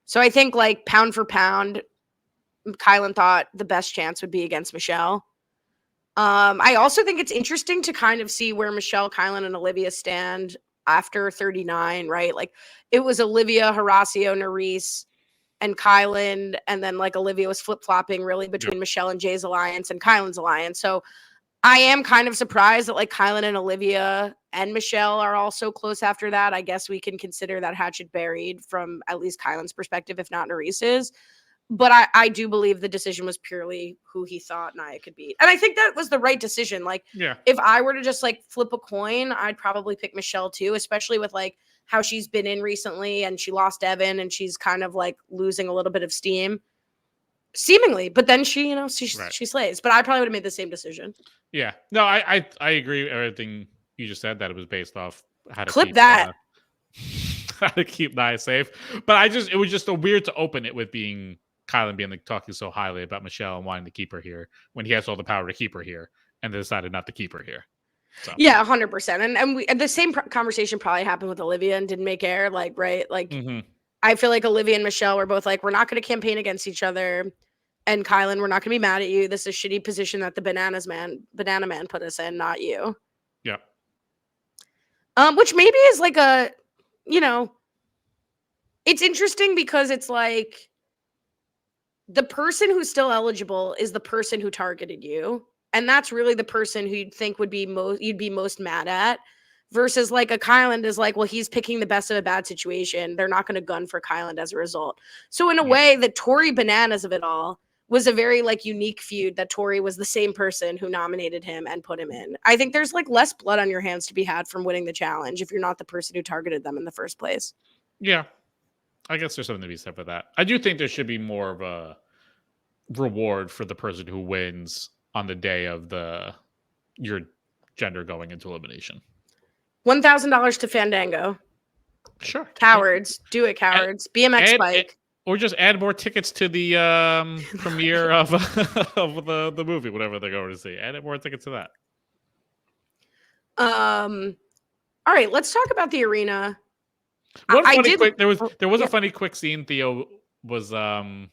So I think like pound for pound, Kylan thought the best chance would be against Michelle. I also think it's interesting to kind of see where Michelle, Kylan, and Olivia stand after 39, right? Like it was Olivia, Horacio, Nerys, and Kylan, and then like Olivia was flip-flopping really between Michelle and Jay's alliance and Kylan's alliance. So I am kind of surprised that like Kylan and Olivia and Michelle are all so close after that. I guess we can consider that hatchet buried from at least Kylan's perspective, if not Nerys's. But I do believe the decision was purely who he thought Nia could beat. And I think that was the right decision. Like, if I were to just like flip a coin, I'd probably pick Michelle too, especially with like how she's been in recently and she lost Devin and she's kind of like losing a little bit of steam. Seemingly, but then she, she slays. But I probably would have made the same decision. Yeah, no, I agree with everything you just said. That it was based off how to clip that, how to keep Nia safe. But it was just so weird to open it with being Kylan being like talking so highly about Michelle and wanting to keep her here when he has all the power to keep her here, and they decided not to keep her here. So. Yeah, 100%. And the same conversation probably happened with Olivia and didn't make air. Like, right, like. I feel like Olivia and Michelle were both like, we're not going to campaign against each other. And Kylan, we're not going to be mad at you. This is a shitty position that the Banana Man put us in, not you. Yeah. Which maybe is like it's interesting because it's like the person who's still eligible is the person who targeted you. And that's really the person who you'd think you'd be most mad at. Versus like a Kylan is like, well, he's picking the best of a bad situation. They're not going to gun for Kylan as a result. So in a way, the Tori Bananas of it all was a very like unique feud that Tori was the same person who nominated him and put him in. I think there's like less blood on your hands to be had from winning the challenge if you're not the person who targeted them in the first place. Yeah. I guess there's something to be said for that. I do think there should be more of a reward for the person who wins on the day of your gender going into elimination. $1,000 to Fandango. Sure. Cowards. Do it, cowards. BMX bike. Or just add more tickets to the premiere of the movie, whatever they're going to see. Add more tickets to that. All right, let's talk about the arena. There was a funny quick scene. Theo was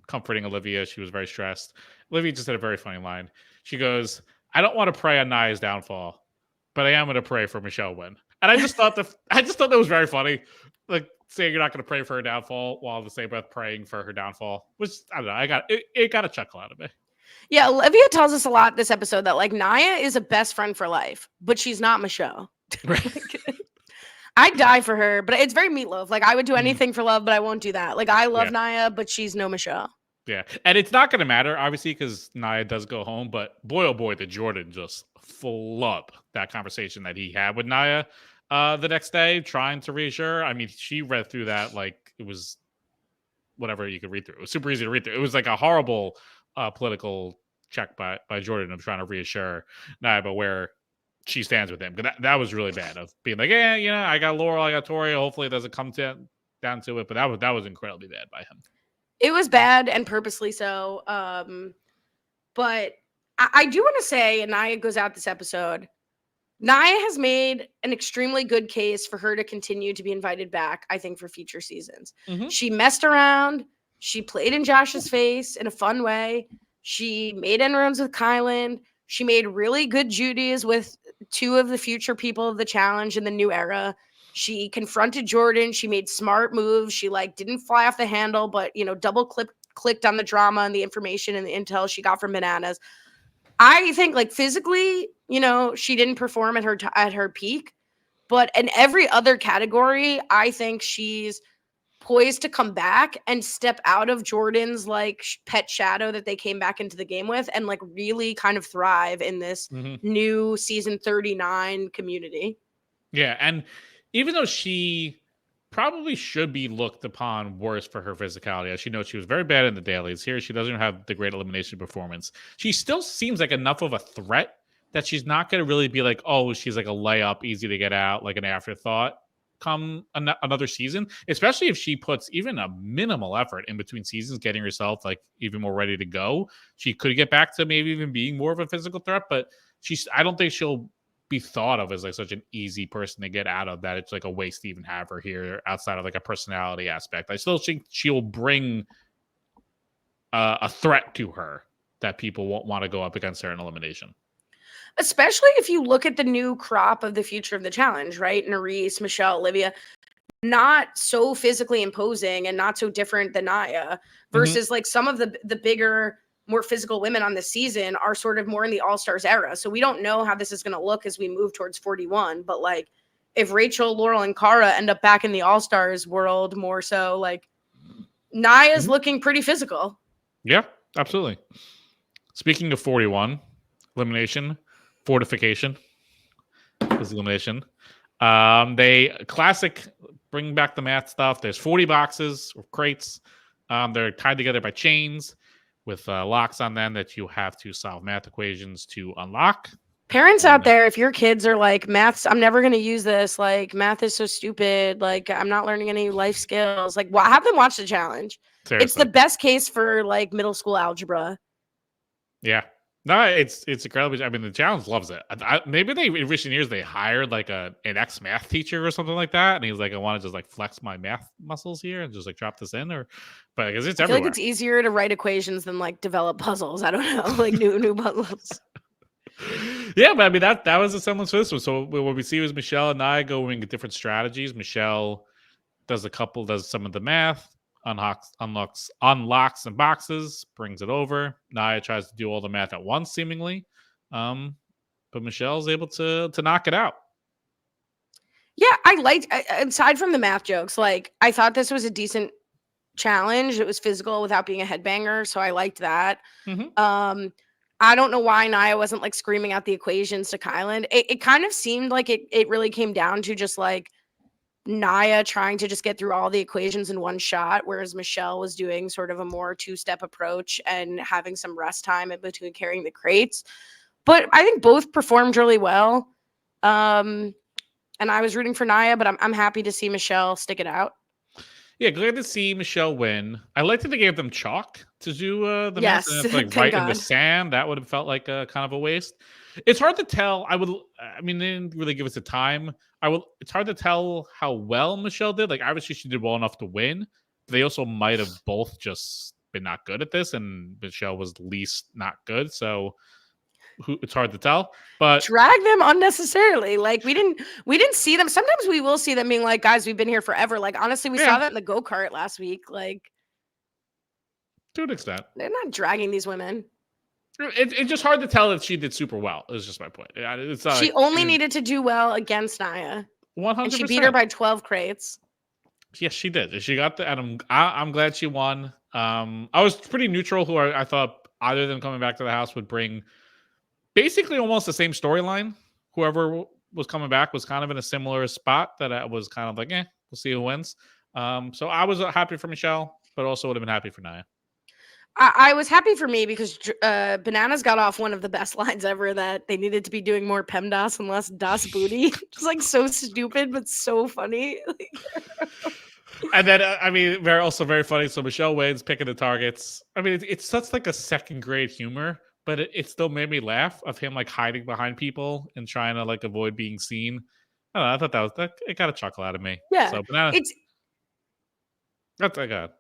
comforting Olivia. She was very stressed. Olivia just had a very funny line. She goes, I don't want to pray on Nia's downfall, but I am going to pray for Michelle win. And I just thought that was very funny. Like saying you're not going to pray for her downfall while at the same breath praying for her downfall. Which I don't know. It got a chuckle out of me. Yeah, Olivia tells us a lot this episode that like Nia is a best friend for life, but she's not Michelle. Right. I'd die for her, but it's very Meatloaf. Like I would do anything for love, but I won't do that. Like I love Nia, but she's no Michelle. Yeah, and it's not going to matter, obviously, because Nia does go home. But boy, oh boy, did Jordan just flub that conversation that he had with Nia the next day, trying to reassure. I mean, she read through that like it was whatever you could read through. It was super easy to read through. It was like a horrible political check by Jordan of trying to reassure Nia about where she stands with him. But that was really bad of being like, yeah, I got Laurel, I got Tori. Hopefully it doesn't come down to it. But that was incredibly bad by him. It was bad and purposely so. But I do want to say, and Nia goes out this episode, Nia has made an extremely good case for her to continue to be invited back, I think, for future seasons. Mm-hmm. She messed around. She played in Josh's face in a fun way. She made inroads with Kylan. She made really good Judies with two of the future people of the challenge in the new era. She confronted Jordan. She made smart moves. She like didn't fly off the handle, but double clicked on the drama and the information and the intel she got from Bananas. I think like physically, she didn't perform at her peak, But in every other category, I think she's poised to come back and step out of Jordan's like pet shadow that they came back into the game with and like really kind of thrive in this new season 39 community. Yeah, and even though she probably should be looked upon worse for her physicality, as she knows she was very bad in the dailies. Here, she doesn't have the great elimination performance. She still seems like enough of a threat that she's not going to really be like, oh, she's like a layup, easy to get out, like an afterthought come another season, especially if she puts even a minimal effort in between seasons, getting herself like even more ready to go. She could get back to maybe even being more of a physical threat, but I don't think she'll be thought of as like such an easy person to get out of, that it's like a waste to even have her here outside of like a personality aspect. I still think she'll bring a threat to her that people won't want to go up against her in elimination. Especially if you look at the new crop of the future of the challenge, right? Nerese, Michelle, Olivia, not so physically imposing and not so different than Naya versus like some of the bigger, more physical women on this season are sort of more in the All-Stars era. So we don't know how this is going to look as we move towards 41. But like if Rachel, Laurel, and Cara end up back in the All-Stars world more so, like Naya's looking pretty physical. Yeah, absolutely. Speaking of 41, elimination, fortification is elimination. They classic bring back the math stuff. There's 40 boxes or crates. They're tied together by chains with locks on them that you have to solve math equations to unlock. Parents out there, if your kids are like, maths, I'm never going to use this. Like, math is so stupid. Like, I'm not learning any life skills. Like, have them watch the challenge. Seriously. It's the best case for like middle school algebra. Yeah. No, it's incredible. I mean, the challenge loves it. Maybe in recent years they hired like an ex math teacher or something like that, and he's like, I want to just like flex my math muscles here and just like drop this in, but because it's everywhere. I feel like it's easier to write equations than like develop puzzles. I don't know, like new puzzles. Yeah, but I mean that was a semblance to this one. So what we see is Michelle and I going at different strategies. Michelle does some of the math. Unlocks some boxes, brings it over. Naya tries to do all the math at once, seemingly. But Michelle's able to knock it out. Yeah, I liked, aside from the math jokes, like, I thought this was a decent challenge. It was physical without being a headbanger, so I liked that. I don't know why Naya wasn't, like, screaming out the equations to Kyland. It kind of seemed like it really came down to just, like, Naya trying to just get through all the equations in one shot, whereas Michelle was doing sort of a more two-step approach and having some rest time in between carrying the crates. But I think both performed really well. And I was rooting for Naya, but I'm happy to see Michelle stick it out. Yeah, glad to see Michelle win. I liked that they gave them chalk to do the yes, mess, like right in the sand. That would have felt like a kind of a waste. It's hard to tell. I mean, they didn't really give us a time. It's hard to tell how well Michelle did. Like, obviously, she did well enough to win. They also might have both just been not good at this, and Michelle was least not good. So it's hard to tell. But drag them unnecessarily. Like we didn't see them. Sometimes we will see them being like, guys, we've been here forever. Like honestly, we saw that in the go-kart last week. Like to an extent, they're not dragging these women. It's just hard to tell that she did super well. Is just my point. It's not she only needed to do well against Naya. 100%. And she beat her by 12 crates. Yes, she did. She got the. And I'm glad she won. I was pretty neutral. Who I thought either of them coming back to the house would bring basically almost the same storyline. Whoever was coming back was kind of in a similar spot that I was kind of like, we'll see who wins. So I was happy for Michelle, but also would have been happy for Naya. I was happy for me because Bananas got off one of the best lines ever, that they needed to be doing more PEMDAS and less Das Booty. It's like so stupid, but so funny. And then, I mean, very funny. So Michelle wins, picking the targets. I mean, it's such like a second grade humor, but it still made me laugh of him like hiding behind people and trying to like avoid being seen. I don't know. I thought it got a chuckle out of me. Yeah. So Bananas, that's I got.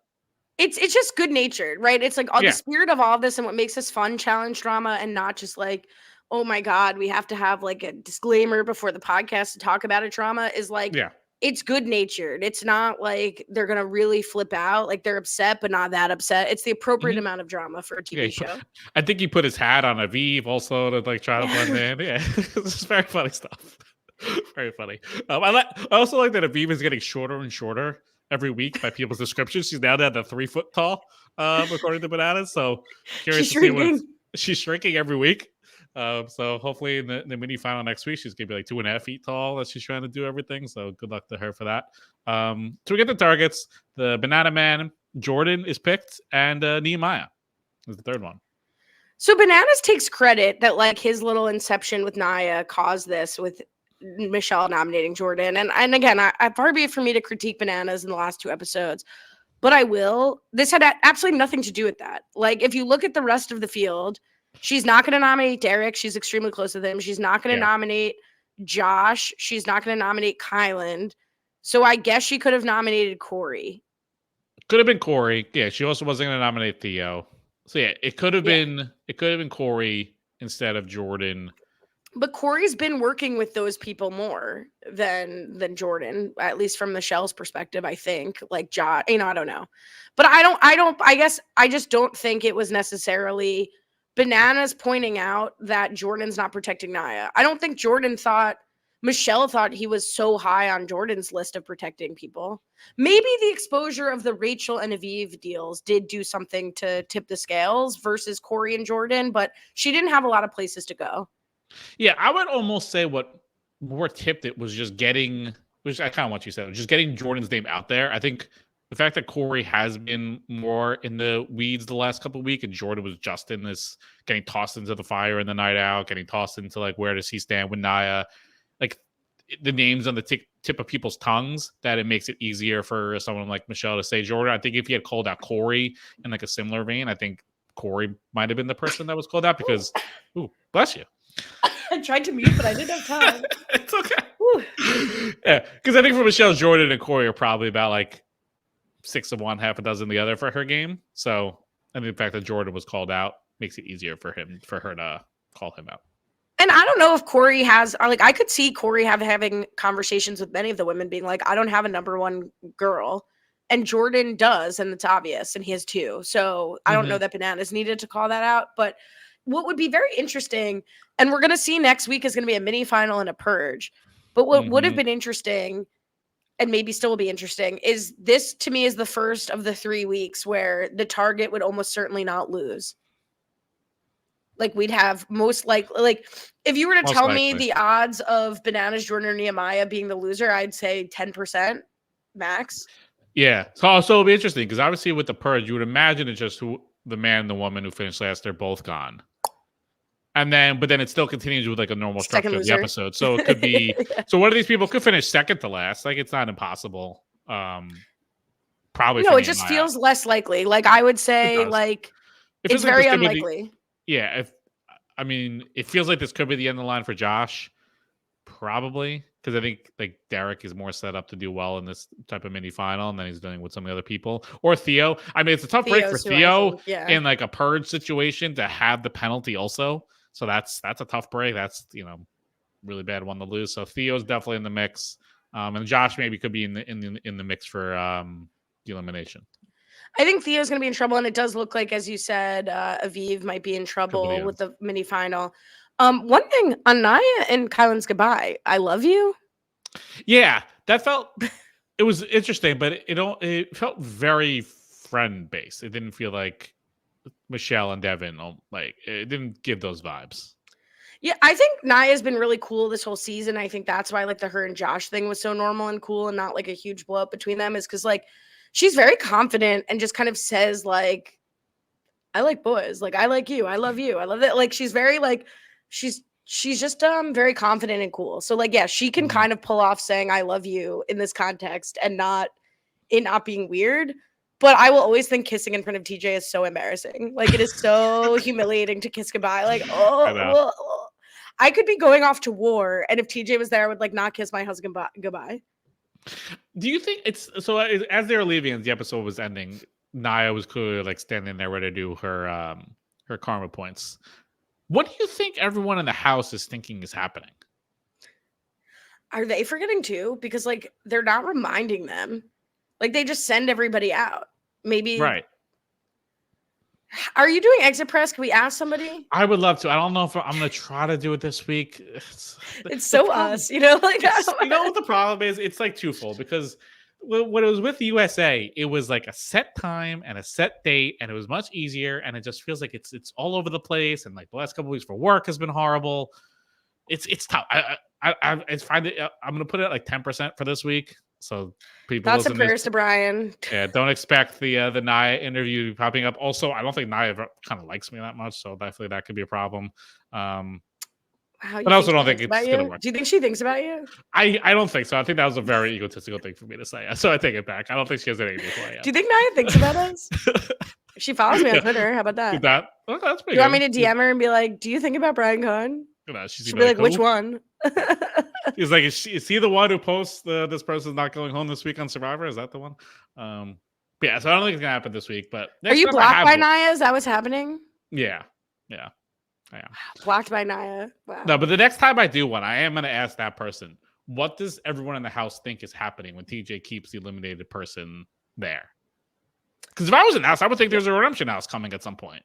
It's just good natured, right? It's like all the spirit of all of this and what makes this fun challenge drama, and not just like, oh my God, we have to have like a disclaimer before the podcast to talk about a drama, is like, it's good natured. It's not like they're going to really flip out. Like they're upset, but not that upset. It's the appropriate amount of drama for a TV show. I think he put his hat on Aviv also to like try to blend in. Yeah, it's very funny stuff. Very funny. I also like that Aviv is getting shorter and shorter every week by people's descriptions. She's now down to 3 foot tall, according to Bananas. So curious She's to see what shrinking. she's shrinking every week. So hopefully in the mini final next week, she's gonna be like 2.5 feet tall as she's trying to do everything. So good luck to her for that. So we get the targets. The Banana Man, Jordan is picked, and Nehemiah is the third one. So Bananas takes credit that like his little inception with Naya caused this with Michelle nominating Jordan. And again, far be it for me to critique Bananas in the last 2 episodes, but I will. This had absolutely nothing to do with that. Like, if you look at the rest of the field, she's not going to nominate Derek. She's extremely close with him. She's not going to nominate Josh. She's not going to nominate Kyland. So I guess she could have nominated Corey. Could have been Corey. Yeah, she also wasn't going to nominate Theo. So yeah, it could have been Corey instead of Jordan. But Corey's been working with those people more than Jordan, at least from Michelle's perspective, I think. Like Josh, I don't know. But I guess I just don't think it was necessarily Bananas pointing out that Jordan's not protecting Naya. I don't think Michelle thought he was so high on Jordan's list of protecting people. Maybe the exposure of the Rachel and Aviv deals did do something to tip the scales versus Corey and Jordan, but she didn't have a lot of places to go. Yeah, I would almost say what more tipped it was just getting, which I kind of want you said, just getting Jordan's name out there. I think the fact that Corey has been more in the weeds the last couple of weeks, and Jordan was just in this, getting tossed into the fire in the night out, getting tossed into like, where does he stand with Naya? Like, the names on the tip of people's tongues, that it makes it easier for someone like Michelle to say Jordan. I think if he had called out Corey in like a similar vein, I think Corey might have been the person that was called out because, ooh, bless you. I tried to mute, but I didn't have time. It's okay. Yeah, because I think for Michelle, Jordan and Corey are probably about like 6 of one, half a dozen the other for her game. So, and the fact that Jordan was called out makes it easier for her to call him out. And I don't know if Corey has, like, I could see Corey having conversations with many of the women being like, I don't have a number one girl. And Jordan does, and it's obvious, and he has 2. So I don't know that Bananas needed to call that out. But what would be very interesting, and we're going to see next week, is going to be a mini final and a purge. But what would have been interesting, and maybe still will be interesting, is this to me is the first of the 3 weeks where the target would almost certainly not lose. Like, we'd have most likely, like, if you were to tell me the odds of Bananas, Jordan, or Nehemiah being the loser, I'd say 10% max. Yeah. So it'll be interesting because obviously with the purge, you would imagine it's just the man and the woman who finished last, they're both gone. And then, but then it still continues with like a normal structure of the episode. So it could be, so one of these people could finish second to last. Like, it's not impossible. Probably. No, it just feels less likely. Like, I would say, like, it's very unlikely. Yeah, it feels like this could be the end of the line for Josh, probably, because I think like Derek is more set up to do well in this type of mini final, and then he's dealing with some of the other people. Or Theo. I mean, it's a tough break for Theo in like a purge situation to have the penalty also. So that's a tough break. That's really bad one to lose. So Theo's definitely in the mix, and Josh maybe could be in the mix for the elimination. I think Theo's going to be in trouble, and it does look like, as you said, Aviv might be in trouble with the mini final. One thing on Naya and Kylan's goodbye, I love you. Yeah, that it was interesting, but it felt very friend based. It didn't feel like Michelle and Devin, like, it didn't give those vibes. Yeah, I think Naya's been really cool this whole season. I think that's why like the her and Josh thing was so normal and cool and not like a huge blow up between them, is because like she's very confident and just kind of says like, I like boys. Like, I like you. I love you. I love that. Like, she's very like, she's just very confident and cool. So like, yeah, she can kind of pull off saying I love you in this context and not being weird. But I will always think kissing in front of TJ is so embarrassing. Like, it is so humiliating to kiss goodbye. Like, I could be going off to war, and if TJ was there, I would like not kiss my husband goodbye. Do you think it's so? As they were leaving, as the episode was ending, Naya was clearly like standing there ready to do her karma points. What do you think everyone in the house is thinking is happening? Are they forgetting too? Because like they're not reminding them. Like, they just send everybody out. Maybe right. Are you doing exit press? Can we ask somebody? I would love to. I don't know if I'm going to try to do it this week. It's so us, you know, like you know what the problem is? It's like twofold because when it was with the USA, it was like a set time and a set date, and it was much easier. And it just feels like it's all over the place. And like the last couple of weeks for work has been horrible. It's tough. I find it. I'm going to put it at like 10% for this week. So people thoughts and listen to prayers to Brian. Yeah, don't expect the Nia interview popping up. Also, I don't think Nia kind of likes me that much, so definitely that could be a problem. Wow, but I also don't think it's going to work. Do you think she thinks about you? I don't think so. I think that was a very egotistical thing for me to say. So I take it back. I don't think she has anything for you. Do you think Nia thinks about us? She follows me on Twitter. How about that? That's pretty you want me to DM her and be like, "Do you think about Brian Cohen?" She'll be like, "Which one?" He's like, is he the one who posts this person's not going home this week on Survivor? Is that the one? Yeah, so I don't think it's gonna happen this week. But are you blocked by Nia? Is that what's happening? Yeah. I am. Blocked by Nia. Wow. No, but the next time I do one, I am gonna ask that person, what does everyone in the house think is happening when TJ keeps the eliminated person there? Because if I was in the house, I would think there's a redemption house coming at some point.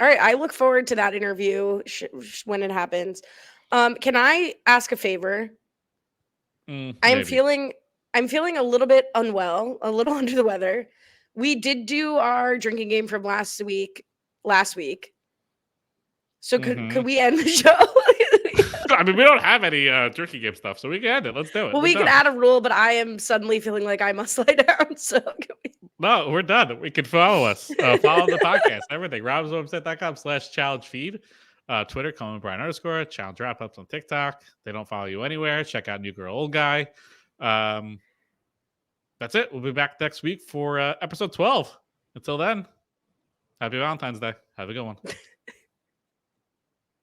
All right, I look forward to that interview when it happens. Can I ask a favor? I'm feeling a little bit unwell, a little under the weather. We did do our drinking game from last week. So could we end the show? I mean, we don't have any drinking game stuff, so we can end it. Let's do it. Well, we can add a rule, but I am suddenly feeling like I must lie down. So no, we're done. We can follow us. Follow the podcast. Everything. RobsWebsite.com/challenge feed. Twitter, Cohen Brian _ challenge wrap ups on TikTok. They don't follow you anywhere. Check out New Girl Old Guy. That's it. We'll be back next week for episode 12. Until then, happy Valentine's Day. Have a good one.